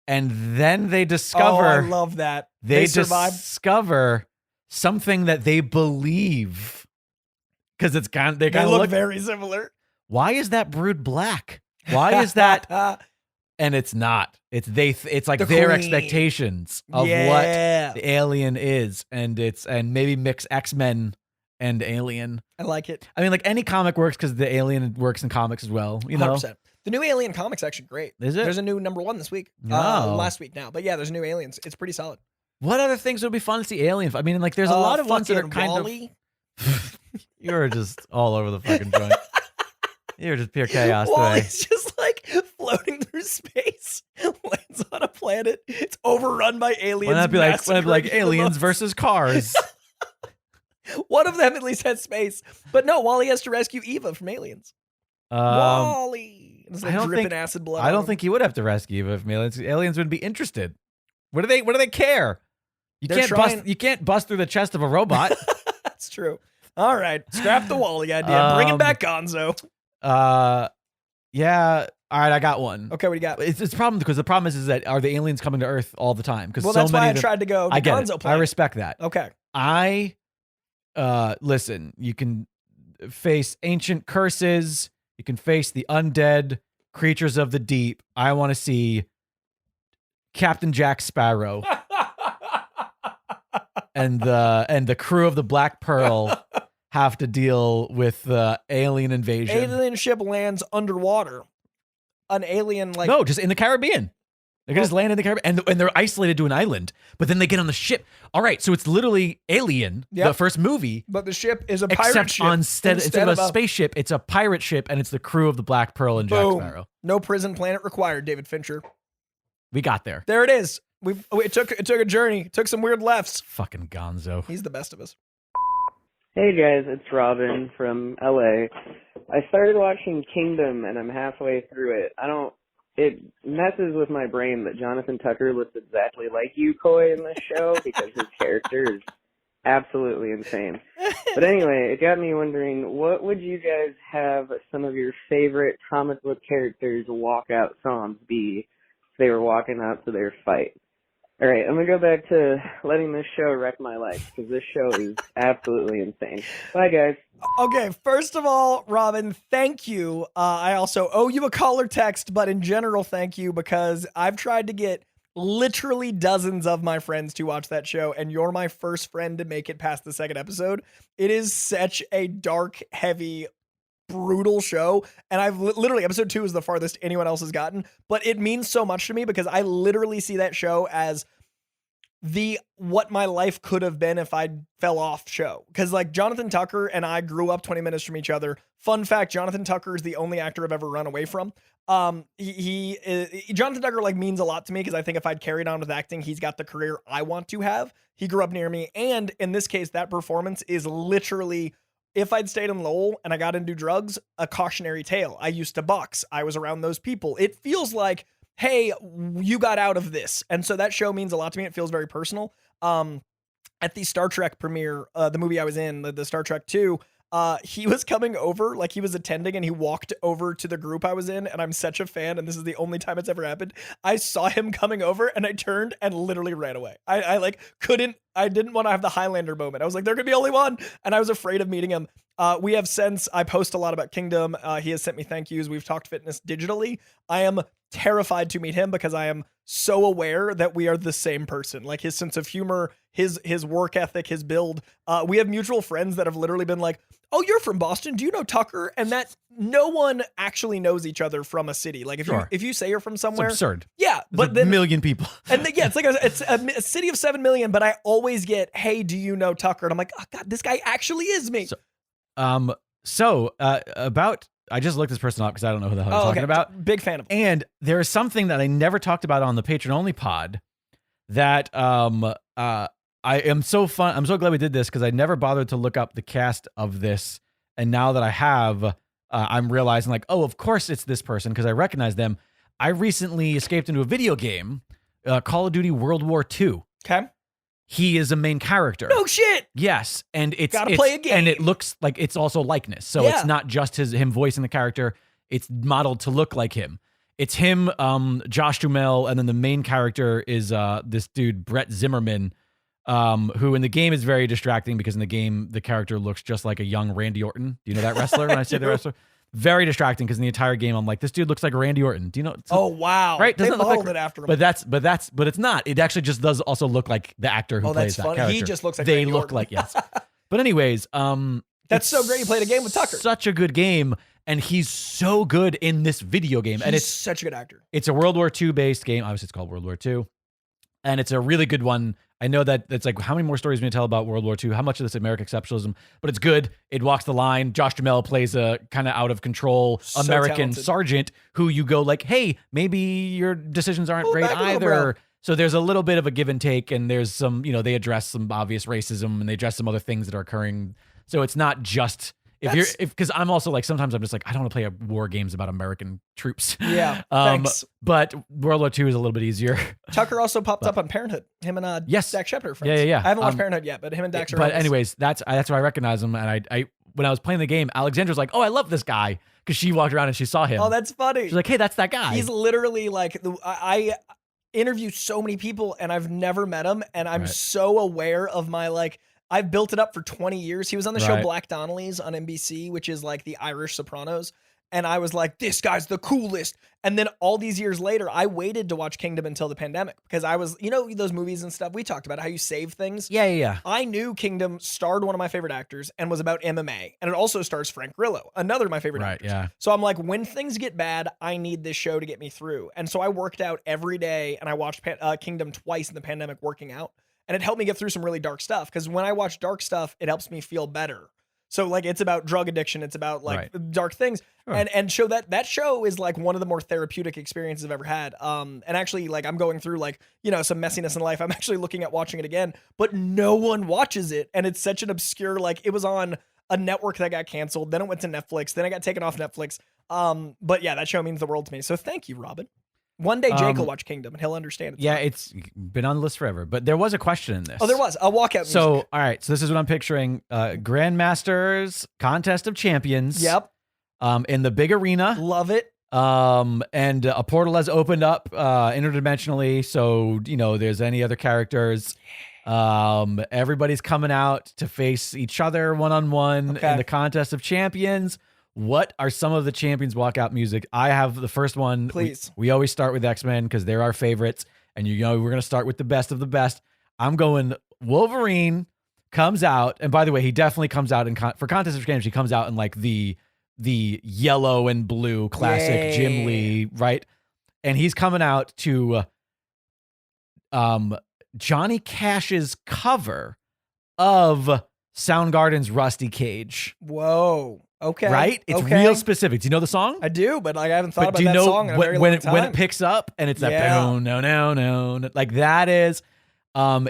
Speaker 2: And then they discover...
Speaker 1: Oh, I love that.
Speaker 2: They
Speaker 1: survive.
Speaker 2: discover something that they believe. Because they kind
Speaker 1: They
Speaker 2: of
Speaker 1: look
Speaker 2: look...
Speaker 1: very similar.
Speaker 2: Why is that Brood black? Why is that... And it's not. It's like
Speaker 1: The
Speaker 2: their
Speaker 1: queen.
Speaker 2: expectations of
Speaker 1: Yeah.
Speaker 2: what the alien is, and maybe mix X-Men and alien.
Speaker 1: I like it.
Speaker 2: I mean, like any comic works because the alien works in comics as well. You know,
Speaker 1: 100%. The new Alien comic's actually great.
Speaker 2: Is it?
Speaker 1: There's a new #1 this week.
Speaker 2: Oh.
Speaker 1: Last week now. But yeah, there's new Aliens. It's pretty solid.
Speaker 2: What other things would be fun to see alien? I mean, like there's a lot of ones that are
Speaker 1: fucking
Speaker 2: kind
Speaker 1: Wall-E.
Speaker 2: of. You're just all over the fucking joint. You're just pure chaos today.
Speaker 1: Wally's just like floating through space, lands on a planet. It's overrun by aliens.
Speaker 2: Wouldn't that be like
Speaker 1: massacring
Speaker 2: aliens
Speaker 1: humans.
Speaker 2: versus cars?
Speaker 1: One of them at least had space, but no, Wally has to rescue Eva from aliens. Wally, it's like
Speaker 2: I don't
Speaker 1: dripping
Speaker 2: think-
Speaker 1: acid blood.
Speaker 2: I
Speaker 1: on
Speaker 2: don't
Speaker 1: him.
Speaker 2: think he would have to rescue Eva from aliens. Aliens would be interested. What do they care?
Speaker 1: They're trying-
Speaker 2: You can't bust through the chest of a robot.
Speaker 1: That's true. All right, scrap the Wally idea. Bring him back, Gonzo.
Speaker 2: Yeah. All right, I got one.
Speaker 1: Okay, what do you got?
Speaker 2: It's a problem because the problem is that are the aliens coming to Earth all the time? Because
Speaker 1: Well,
Speaker 2: so
Speaker 1: that's
Speaker 2: many
Speaker 1: why I
Speaker 2: of them-
Speaker 1: tried to go to
Speaker 2: I get
Speaker 1: Gonzo
Speaker 2: it. I
Speaker 1: planet.
Speaker 2: respect that.
Speaker 1: Okay.
Speaker 2: Listen, you can face ancient curses. You can face the undead, creatures of the deep. I want to see Captain Jack Sparrow and the crew of the Black Pearl have to deal with the alien invasion.
Speaker 1: Alien ship lands underwater. An alien like
Speaker 2: No, just in the Caribbean. They can just land in the Caribbean, and they're isolated to an island. But then they get on the ship. All right, so it's literally Alien,
Speaker 1: Yep.
Speaker 2: the first movie,
Speaker 1: but the ship is a pirate
Speaker 2: except
Speaker 1: ship.
Speaker 2: instead of a spaceship, it's a pirate ship, and it's the crew of the Black Pearl and Jack
Speaker 1: Boom.
Speaker 2: Sparrow.
Speaker 1: No prison planet required, David Fincher.
Speaker 2: We got there.
Speaker 1: There it is. It took a journey. It took some weird lefts.
Speaker 2: Fucking Gonzo.
Speaker 1: He's the best of us.
Speaker 7: Hey guys, it's Robin from LA. I started watching Kingdom and I'm halfway through it. It messes with my brain that Jonathan Tucker looks exactly like you, Coy, in this show because his character is absolutely insane. But anyway, it got me wondering, what would you guys have some of your favorite comic book characters' walkout songs be if they were walking out to their fight? All right, I'm going to go back to letting this show wreck my life because this show is absolutely insane. Bye, guys.
Speaker 1: Okay, first of all, Robin, thank you. I also owe you a caller text, but in general, thank you because I've tried to get literally dozens of my friends to watch that show, and you're my first friend to make it past the second episode. It is such a dark, heavy, brutal show, and I've literally episode 2 is the farthest anyone else has gotten, but it means so much to me because I literally see that show as the what my life could have been if I fell off show. Because like Jonathan Tucker and I grew up 20 minutes from each other. Fun fact, Jonathan Tucker is the only actor I've ever run away from. Jonathan Tucker like means a lot to me because I think if I'd carried on with acting, he's got the career I want to have. He grew up near me, and in this case, that performance is literally, if I'd stayed in Lowell and I got into drugs, a cautionary tale. I used to box. I was around those people. It feels like, hey, you got out of this. And so that show means a lot to me. It feels very personal. At the Star Trek premiere, the movie I was in, the Star Trek 2, he was coming over, like he was attending, and he walked over to the group I was in, and I'm such a fan, and this is the only time it's ever happened. I saw him coming over, and I turned and literally ran away. I didn't want to have the Highlander moment. I was like, there could be only one, and I was afraid of meeting him. We have since, I post a lot about Kingdom. He has sent me thank yous. We've talked fitness digitally. I am terrified to meet him because I am so aware that we are the same person. Like his sense of humor, his work ethic, his build. We have mutual friends that have literally been like, "Oh, you're from Boston. Do you know Tucker?" And that no one actually knows each other from a city. Like if you say you're from somewhere,
Speaker 2: It's absurd.
Speaker 1: yeah,
Speaker 2: But
Speaker 1: but then
Speaker 2: a million people.
Speaker 1: and yeah, it's like it's a city of 7 million. But I always get, "Hey, do you know Tucker?" And I'm like, "Oh God, this guy actually is me."
Speaker 2: About I just looked this person up because I don't know who the hell I'm talking about.
Speaker 1: Big fan of him.
Speaker 2: And there is something that I never talked about on the patron only pod that I am so fun. I'm so glad we did this because I never bothered to look up the cast of this. And now that I have, I'm realizing like, oh, of course it's this person because I recognize them. I recently escaped into a video game, Call of Duty World War II.
Speaker 1: Okay.
Speaker 2: He is a main character.
Speaker 1: No shit.
Speaker 2: Yes, and it's
Speaker 1: play a game.
Speaker 2: and it looks like it's also likeness. So
Speaker 1: Yeah.
Speaker 2: it's not just him voicing the character; it's modeled to look like him. It's him, Josh Duhamel, and then the main character is this dude Brett Zimmerman, who in the game is very distracting because in the game the character looks just like a young Randy Orton. Do you know that wrestler? When I say the wrestler, very distracting because in the entire game I'm like, this dude looks like Randy Orton. Do you know?
Speaker 1: Oh wow!
Speaker 2: Right?
Speaker 1: They
Speaker 2: Doesn't it look
Speaker 1: modeled
Speaker 2: like,
Speaker 1: it after him.
Speaker 2: but it's not. It actually just does also look like the actor who plays
Speaker 1: that's
Speaker 2: that
Speaker 1: funny.
Speaker 2: character.
Speaker 1: He just looks like
Speaker 2: they
Speaker 1: Randy
Speaker 2: look
Speaker 1: Orton.
Speaker 2: like yes. But anyways,
Speaker 1: That's
Speaker 2: it's
Speaker 1: so great. You played a game with Tucker.
Speaker 2: Such a good game, and he's so good in this video game. And
Speaker 1: He's
Speaker 2: it's
Speaker 1: such a good actor.
Speaker 2: it's a World War II based game. Obviously, it's called World War II, and it's a really good one. I know that it's like, how many more stories are we gonna tell about World War II? How much of this American exceptionalism? But it's good. It walks the line. Josh Duhamel plays a kind of out of control
Speaker 1: So
Speaker 2: American
Speaker 1: talented.
Speaker 2: sergeant who you go like, hey, maybe your decisions aren't
Speaker 1: Pull
Speaker 2: great
Speaker 1: back a little,
Speaker 2: either.
Speaker 1: bro.
Speaker 2: So there's a little bit of a give and take, and there's some, they address some obvious racism and they address some other things that are occurring. So it's not just because I'm also like, sometimes I'm just like, I don't want to play war games about American troops.
Speaker 1: Yeah. Thanks.
Speaker 2: But World War II is a little bit easier.
Speaker 1: Tucker also popped up on Parenthood. Him and
Speaker 2: Yes.
Speaker 1: Dak Shepard are friends.
Speaker 2: Yeah.
Speaker 1: I haven't watched Parenthood yet, but him and Dax are
Speaker 2: But
Speaker 1: homies.
Speaker 2: anyways, that's why I recognize him. And I when I was playing the game, Alexandra's like, oh, I love this guy because she walked around and she saw him.
Speaker 1: Oh, that's funny.
Speaker 2: She's like, hey, that's that guy.
Speaker 1: He's literally like I interview so many people and I've never met him, and I'm
Speaker 2: Right.
Speaker 1: so aware of my like. I've built it up for 20 years. He was on the show
Speaker 2: Right.
Speaker 1: Black Donnellys on NBC, which is like the Irish Sopranos. And I was like, this guy's the coolest. And then all these years later, I waited to watch Kingdom until the pandemic because I was, those movies and stuff we talked about, how you save things.
Speaker 2: Yeah.
Speaker 1: I knew Kingdom starred one of my favorite actors and was about MMA. And it also stars Frank Grillo, another of my favorite
Speaker 2: Right,
Speaker 1: actors.
Speaker 2: yeah.
Speaker 1: So I'm like, when things get bad, I need this show to get me through. And so I worked out every day and I watched Kingdom twice in the pandemic working out. And it helped me get through some really dark stuff. Because when I watch dark stuff, it helps me feel better. So like it's about drug addiction, it's about like dark things.
Speaker 2: Sure.
Speaker 1: And show that show is like one of the more therapeutic experiences I've ever had. And actually like I'm going through like, some messiness in life. I'm actually looking at watching it again, but no one watches it. And it's such an obscure, like it was on a network that got canceled. Then it went to Netflix. Then it got taken off Netflix. But yeah, that show means the world to me. So thank you, Robin. One day Jake will watch Kingdom and he'll understand it.
Speaker 2: Yeah, it's been on the list forever. But there was a question in this.
Speaker 1: Oh, there was a walkout.
Speaker 2: So,
Speaker 1: music.
Speaker 2: all right. So this is what I'm picturing. Grandmasters Contest of Champions.
Speaker 1: Yep.
Speaker 2: In the big arena.
Speaker 1: Love it.
Speaker 2: And a portal has opened up interdimensionally. So, there's any other characters. Everybody's coming out to face each other one-on-one in the Contest of Champions. What are some of the champions walkout music? I have the first one.
Speaker 1: Please.
Speaker 2: We always start with X-Men because they're our favorites. And we're going to start with the best of the best. I'm going Wolverine comes out. And by the way, he definitely comes out for Contest of Champions. He comes out in like the yellow and blue classic Jim Lee, right? And he's coming out to Johnny Cash's cover of Soundgarden's Rusty Cage.
Speaker 1: Whoa. Okay.
Speaker 2: Right? It's real specific. Do you know the song?
Speaker 1: I do, but like I haven't thought
Speaker 2: But
Speaker 1: about
Speaker 2: do you
Speaker 1: that
Speaker 2: know
Speaker 1: song in a very long time.
Speaker 2: when it picks up and it's that no, like that is and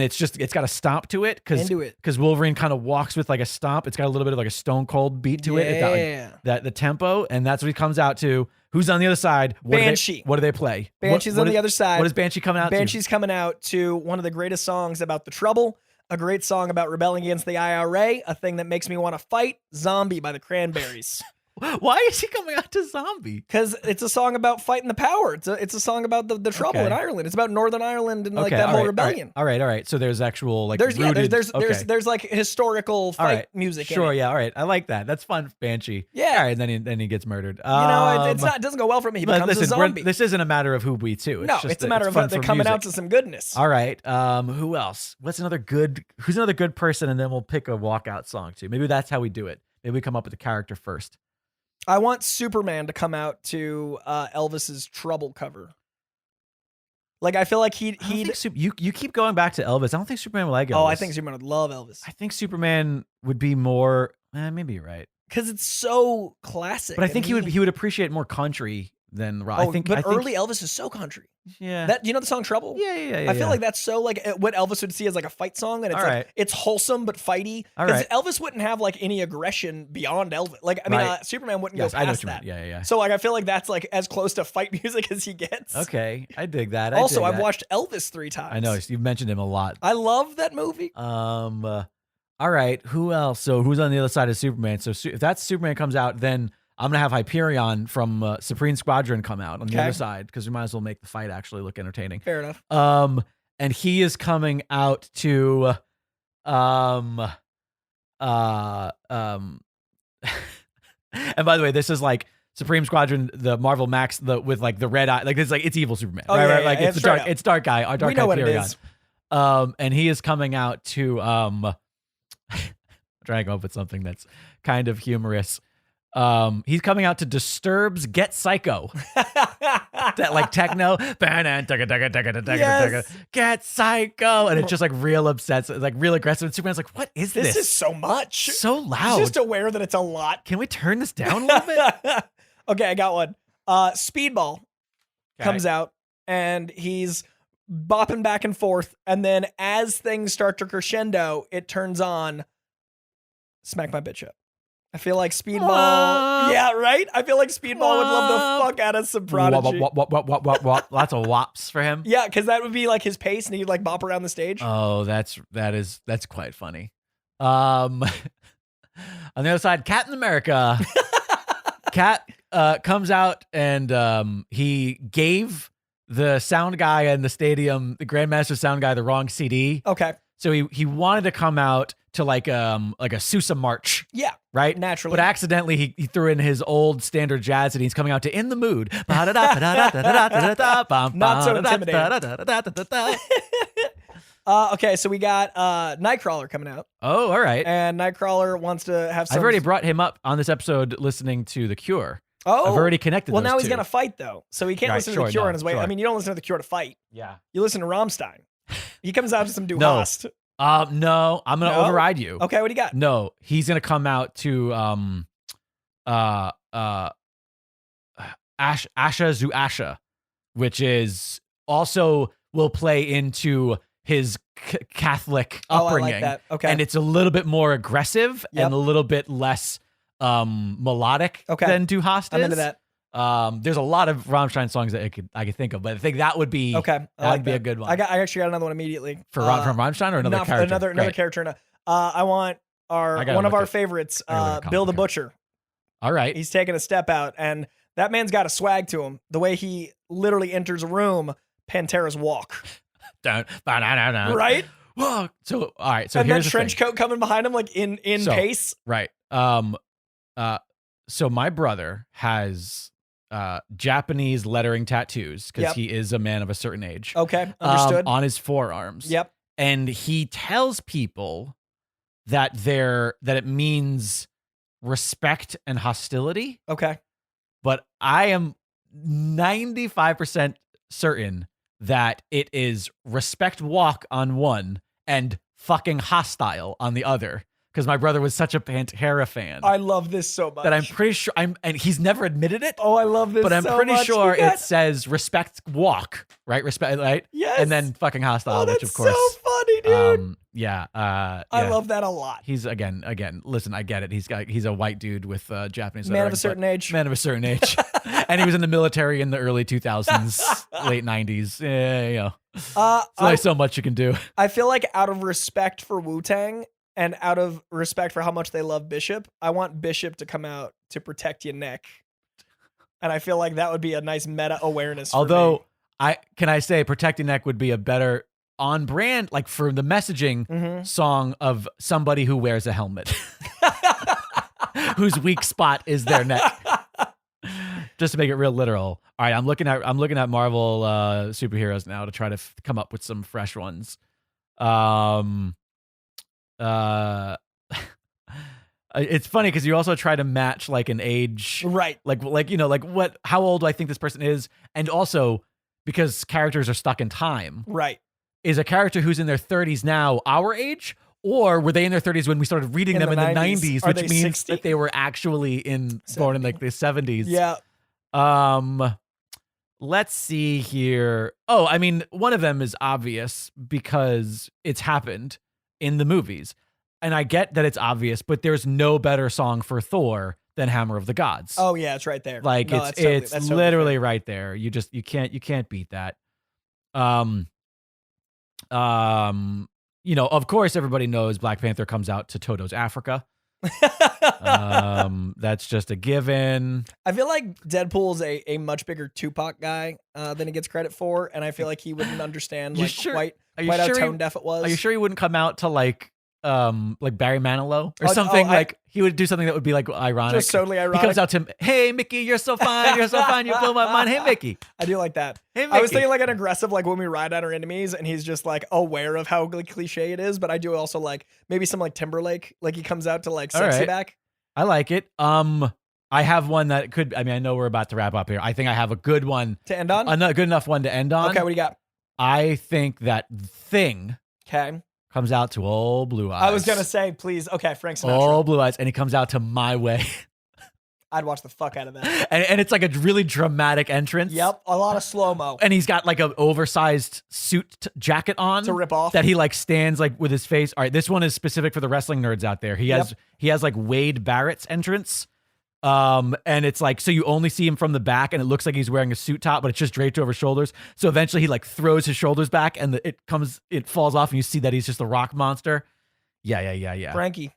Speaker 2: it's got a stomp to it because Wolverine kind of walks with like a stomp. It's got a little bit of like a Stone Cold beat to it. It's got like the tempo, and that's what he comes out to. Who's on the other side?
Speaker 1: Banshee.
Speaker 2: What do they play?
Speaker 1: Banshee's on the other side.
Speaker 2: What is Banshee coming out to?
Speaker 1: Banshee's coming out to one of the greatest songs about the Trouble, a great song about rebelling against the IRA, a thing that makes me want to fight, Zombie by the Cranberries.
Speaker 2: Why is he coming out to zombie?
Speaker 1: Because it's a song about fighting the power. It's a song about the trouble in Ireland. It's about Northern Ireland and like that whole rebellion.
Speaker 2: All right. So there's actual like
Speaker 1: there's
Speaker 2: rooted,
Speaker 1: there's like historical fight music.
Speaker 2: Sure,
Speaker 1: in it.
Speaker 2: yeah, all right. I like that. That's fun, Banshee.
Speaker 1: Yeah.
Speaker 2: All right, and then he gets murdered.
Speaker 1: You know, it doesn't go well for me. He becomes a zombie.
Speaker 2: This isn't a matter of who we too.
Speaker 1: It's a matter of they're coming out to some goodness.
Speaker 2: All right. Who else? Who's another good person? And then we'll pick a walkout song too. Maybe that's how we do it. Maybe we come up with the character first.
Speaker 1: I want Superman to come out to Elvis's Trouble cover. Like, I feel like he'd
Speaker 2: you keep going back to Elvis. I don't think Superman would like Elvis.
Speaker 1: Oh, I think Superman would love Elvis.
Speaker 2: I think Superman would be more. Maybe you're right.
Speaker 1: Because it's so classic.
Speaker 2: But I think he would appreciate more country than rock.
Speaker 1: Oh, early Elvis is so country.
Speaker 2: Yeah.
Speaker 1: You know the song Trouble?
Speaker 2: Yeah.
Speaker 1: I feel like that's so like what Elvis would see as like a fight song, and it's like it's wholesome but fighty. Because Elvis wouldn't have like any aggression beyond Elvis. Like I mean, Superman wouldn't go past that.
Speaker 2: Yeah.
Speaker 1: So like I feel like that's like as close to fight music as he gets.
Speaker 2: Okay, I dig that.
Speaker 1: I've watched Elvis 3 times.
Speaker 2: I know you've mentioned him a lot.
Speaker 1: I love that movie.
Speaker 2: All right, who else? So who's on the other side of Superman? So if that Superman comes out, then I'm going to have Hyperion from Supreme Squadron come out on the other side, because we might as well make the fight actually look entertaining.
Speaker 1: Fair enough.
Speaker 2: And he is coming out to and by the way, this is like Supreme Squadron, the Marvel Max, with like the red eye, like it's evil Superman, right? Like it's dark guy, our dark
Speaker 1: we know
Speaker 2: Hyperion.
Speaker 1: What it is.
Speaker 2: And he is coming out to I'm trying to come up with something that's kind of humorous. He's coming out to Disturbed's Get Psycho. That like techno.
Speaker 1: Yes.
Speaker 2: Get Psycho. And it's just like real upset, like real aggressive. And Superman's like, what is this?
Speaker 1: This is so much.
Speaker 2: So loud.
Speaker 1: He's just aware that it's a lot.
Speaker 2: Can we turn this down a little bit?
Speaker 1: Okay, I got one. Speedball comes out and he's bopping back and forth. And then as things start to crescendo, it turns on Smack My Bitch Up. I feel like Speedball. Yeah, right? I feel like Speedball would love the fuck out of some Prodigy.
Speaker 2: Lots of whops for him.
Speaker 1: Yeah, because that would be like his pace and he'd like bop around the stage.
Speaker 2: Oh, that's quite funny. On the other side, Captain America. Cat comes out and he gave the sound guy in the stadium, the Grandmaster sound guy, the wrong CD.
Speaker 1: Okay.
Speaker 2: So he wanted to come out to like a Sousa march.
Speaker 1: Yeah.
Speaker 2: Right?
Speaker 1: Naturally.
Speaker 2: But accidentally he threw in his old standard jazz and he's coming out to In the Mood. Not
Speaker 1: so intimidating. Okay, so we got Nightcrawler coming out.
Speaker 2: Oh, all right.
Speaker 1: And Nightcrawler wants to have some...
Speaker 2: I've already brought him up on this episode listening to The Cure.
Speaker 1: Oh.
Speaker 2: I've already connected
Speaker 1: Well,
Speaker 2: those
Speaker 1: now he's
Speaker 2: two.
Speaker 1: going to fight, though. So he can't listen to The Cure on his way.
Speaker 2: Sure.
Speaker 1: I mean, you don't listen to The Cure to fight.
Speaker 2: Yeah.
Speaker 1: You listen to Rammstein. He comes out to some Du
Speaker 2: No.
Speaker 1: Hast.
Speaker 2: No, I'm going to override you.
Speaker 1: Okay, what do you got?
Speaker 2: No, he's going to come out to Asha Zu Asha, which is also will play into his Catholic upbringing.
Speaker 1: I like that. Okay.
Speaker 2: And it's a little bit more aggressive and a little bit less melodic than Du Hast is.
Speaker 1: I'm into that.
Speaker 2: There's a lot of Rammstein songs that I could think of, but I think that would be that'd be a good one.
Speaker 1: I actually got another one immediately
Speaker 2: from Rammstein or another character.
Speaker 1: Another character. I want one of our favorites, Bill the Butcher.
Speaker 2: All right,
Speaker 1: he's taking a step out, and that man's got a swag to him. The way he literally enters a room, Pantera's walk. Right?
Speaker 2: So all right, so
Speaker 1: and
Speaker 2: here's
Speaker 1: that trench coat coming behind him, like in pace.
Speaker 2: Right. So my brother has Japanese lettering tattoos because he is a man of a certain age.
Speaker 1: Okay, understood.
Speaker 2: On his forearms.
Speaker 1: Yep.
Speaker 2: And he tells people that it means respect and hostility.
Speaker 1: Okay.
Speaker 2: But I am 95% certain that it is respect walk on one and fucking hostile on the other. Because my brother was such a Pantera fan.
Speaker 1: I love this so much.
Speaker 2: That I'm pretty sure and he's never admitted it.
Speaker 1: Oh, I love this so much.
Speaker 2: But I'm pretty sure it says respect walk, right? Respect, right?
Speaker 1: Yes.
Speaker 2: And then fucking hostile, which of course.
Speaker 1: So funny, dude.
Speaker 2: I
Speaker 1: love that a lot.
Speaker 2: He's again, listen, I get it. He's a white dude with Japanese
Speaker 1: man of a certain age.
Speaker 2: Man of a certain age. And he was in the military in the early 2000s, late 90s. Yeah, you know. There's only so much you can do.
Speaker 1: I feel like out of respect for Wu-Tang, And out of respect for how much they love Bishop, I want Bishop to come out to protect your neck. And I feel like that would be a nice meta awareness.
Speaker 2: Although I say protecting neck would be a better on brand, like for the messaging song of somebody who wears a helmet, whose weak spot is their neck. Just to make it real literal. All right, I'm looking at Marvel superheroes now to try to come up with some fresh ones. It's funny because you also try to match like an age,
Speaker 1: right?
Speaker 2: Like how old do I think this person is, and also because characters are stuck in time,
Speaker 1: right?
Speaker 2: Is a character who's in their 30s now our age, or were they in their 30s when we started reading them in the 90s, which means
Speaker 1: 60?
Speaker 2: that they were actually born in like the 70s?
Speaker 1: Yeah.
Speaker 2: Let's see here. Oh, I mean, one of them is obvious because it's happened in the movies. And I get that it's obvious, but there's no better song for Thor than Hammer of the Gods.
Speaker 1: Oh yeah, it's right there.
Speaker 2: Like
Speaker 1: no,
Speaker 2: it's
Speaker 1: totally
Speaker 2: literally right there. You can't beat that. Of course everybody knows Black Panther comes out to Toto's Africa. That's just a given.
Speaker 1: I feel like Deadpool's a much bigger Tupac guy than he gets credit for, and I feel like he wouldn't understand quite how tone deaf it was.
Speaker 2: Are you sure he wouldn't come out to like Barry Manilow or something? He would do something that would be like ironic.
Speaker 1: Just totally ironic.
Speaker 2: He comes out to him, "Hey Mickey, you're so fine, you blow my mind. Hey Mickey."
Speaker 1: I do like that.
Speaker 2: Hey Mickey.
Speaker 1: I was thinking like an aggressive, like when we ride at our enemies, and he's just like aware of how like, cliche it is. But I do also like maybe some like Timberlake, like he comes out to like sexy back.
Speaker 2: I like it. I have one that could. I mean, I know we're about to wrap up here. I think I have a good one
Speaker 1: to end on.
Speaker 2: A good enough one to end on.
Speaker 1: Okay, what do you got?
Speaker 2: I think that Thing.
Speaker 1: Okay.
Speaker 2: Comes out to old Blue Eyes.
Speaker 1: I was going to say, please. Okay, Frank Sinatra.
Speaker 2: Old Blue Eyes. And he comes out to My Way.
Speaker 1: I'd watch the fuck out of that.
Speaker 2: And it's like a really dramatic entrance.
Speaker 1: Yep, a lot of slow-mo.
Speaker 2: And he's got like an oversized suit jacket on.
Speaker 1: To rip off.
Speaker 2: That he like stands like with his face. All right, this one is specific for the wrestling nerds out there. He has like Wade Barrett's entrance. And it's like, so you only see him from the back and it looks like he's wearing a suit top, but it's just draped over his shoulders. So eventually he like throws his shoulders back and it falls off and you see that he's just a rock monster. Yeah. Frankie.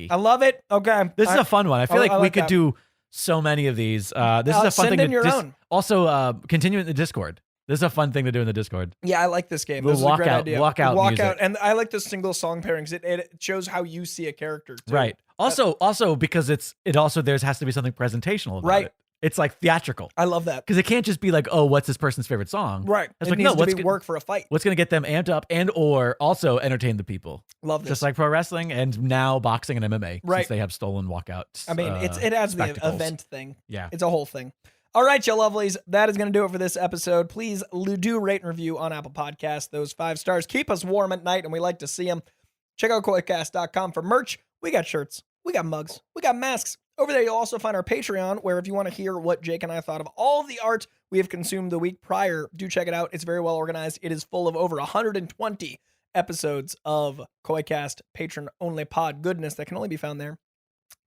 Speaker 1: I love it. Okay.
Speaker 2: This is a fun one. I feel like we could do so many of these. This is a fun thing.
Speaker 1: Send in your own.
Speaker 2: Also, continue in the Discord. This is a fun thing to do in the Discord.
Speaker 1: Yeah, I like this game.
Speaker 2: The
Speaker 1: this is a great idea.
Speaker 2: Walkout music.
Speaker 1: And I like the single song pairings. It shows how you see a character too.
Speaker 2: Right. Also because it also there has to be something presentational about it. It's like theatrical.
Speaker 1: I love that.
Speaker 2: Because it can't just be like, oh, what's this person's favorite song?
Speaker 1: Right.
Speaker 2: It's
Speaker 1: it
Speaker 2: like,
Speaker 1: needs
Speaker 2: no,
Speaker 1: to be work for a fight.
Speaker 2: What's going to get them amped up and or also entertain the people?
Speaker 1: Love this.
Speaker 2: Just like pro wrestling and now boxing and MMA.
Speaker 1: Right.
Speaker 2: Since they have stolen walkouts.
Speaker 1: I mean, it adds the event thing.
Speaker 2: Yeah.
Speaker 1: It's a whole thing. All right, you lovelies. That is going to do it for this episode. Please do rate and review on Apple Podcasts. Those 5 stars keep us warm at night, and we like to see them. Check out koicast.com for merch. We got shirts. We got mugs. We got masks. Over there, you'll also find our Patreon, where if you want to hear what Jake and I thought of all of the art we have consumed the week prior, do check it out. It's very well organized. It is full of over 120 episodes of Koicast patron-only pod goodness that can only be found there.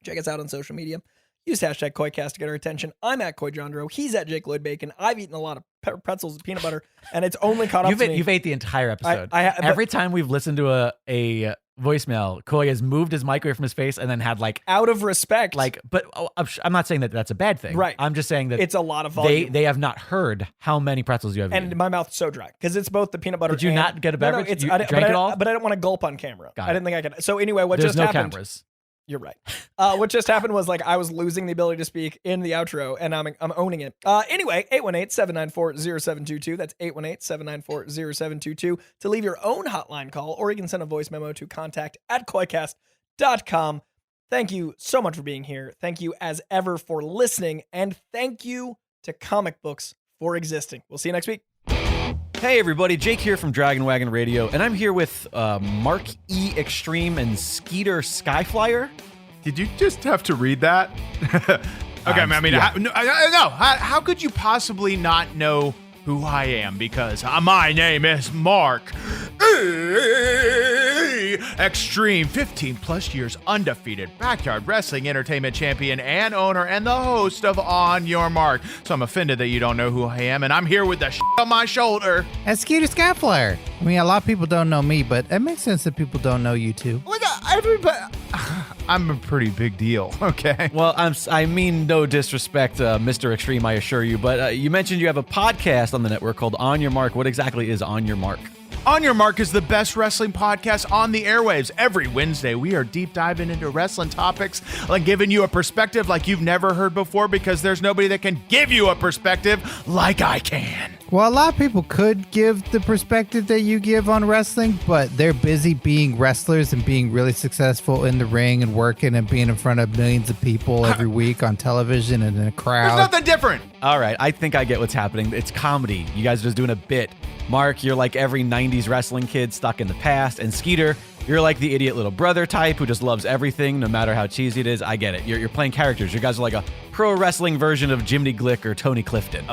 Speaker 1: Check us out on social media. Use hashtag Koicast to get our attention. I'm at Coy Jondro. He's at Jake Lloyd Bacon. I've eaten a lot of pretzels and peanut butter, and it's only caught up to me.
Speaker 2: You've ate the entire episode.
Speaker 1: Every
Speaker 2: time we've listened to a voicemail, Coy has moved his mic away from his face and then had like
Speaker 1: out of respect.
Speaker 2: But I'm not saying that that's a bad thing.
Speaker 1: Right.
Speaker 2: I'm just saying that
Speaker 1: it's a lot of volume.
Speaker 2: They have not heard how many pretzels you have eaten.
Speaker 1: And my mouth's so dry because it's both the peanut butter.
Speaker 2: Did you not get a beverage?
Speaker 1: No,
Speaker 2: you drank it all?
Speaker 1: But I didn't want to gulp on camera.
Speaker 2: I
Speaker 1: didn't think I could. So anyway, what
Speaker 2: There's
Speaker 1: just
Speaker 2: no
Speaker 1: happened?
Speaker 2: Cameras.
Speaker 1: You're right. What just happened was like I was losing the ability to speak in the outro, and I'm owning it. Anyway, 818-794-0722. That's 818-794-0722 to leave your own hotline call, or you can send a voice memo to contact@koicast.com. Thank you so much for being here. Thank you as ever for listening, and thank you to comic books for existing. We'll see you next week.
Speaker 2: Hey everybody, Jake here from Dragon Wagon Radio, and I'm here with Mark E Extreme and Skeeter Skyflyer.
Speaker 8: Did you just have to read that? Okay, I mean,
Speaker 2: yeah.
Speaker 8: how could you possibly not know who I am? Because my name is Mark Extreme, 15 plus years undefeated backyard wrestling entertainment champion and owner and the host of On Your Mark. So I'm offended that you don't know who I am, and I'm here with the shit on my shoulder.
Speaker 9: As Skeeter Skyflyer. I mean, a lot of people don't know me, but it makes sense that people don't know you too.
Speaker 8: Look, everybody. I'm a pretty big deal, okay?
Speaker 2: Well, I mean no disrespect, Mr. Extreme, I assure you, but you mentioned you have a podcast on the network called On Your Mark. What exactly is On Your Mark?
Speaker 8: On Your Mark is the best wrestling podcast on the airwaves. Every Wednesday, we are deep diving into wrestling topics, like giving you a perspective like you've never heard before, because there's nobody that can give you a perspective like I can.
Speaker 9: Well, a lot of people could give the perspective that you give on wrestling, but they're busy being wrestlers and being really successful in the ring and working and being in front of millions of people every week on television and in a crowd.
Speaker 8: There's nothing different.
Speaker 2: All right, I think I get what's happening. It's comedy. You guys are just doing a bit. Mark, you're like every 90s wrestling kid stuck in the past. And Skeeter, you're like the idiot little brother type who just loves everything, no matter how cheesy it is. I get it. You're playing characters. You guys are like a pro wrestling version of Jiminy Glick or Tony Clifton.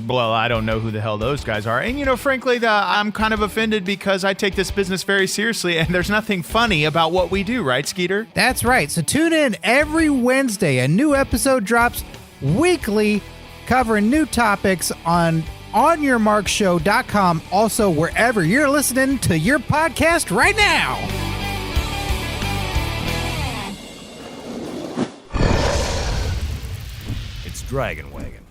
Speaker 8: Well, I don't know who the hell those guys are. And, frankly, I'm kind of offended because I take this business very seriously, and there's nothing funny about what we do, right, Skeeter?
Speaker 9: That's right. So tune in every Wednesday. A new episode drops weekly, covering new topics on onyourmarkshow.com. Also, wherever you're listening to your podcast right now.
Speaker 10: It's Dragon Wagon.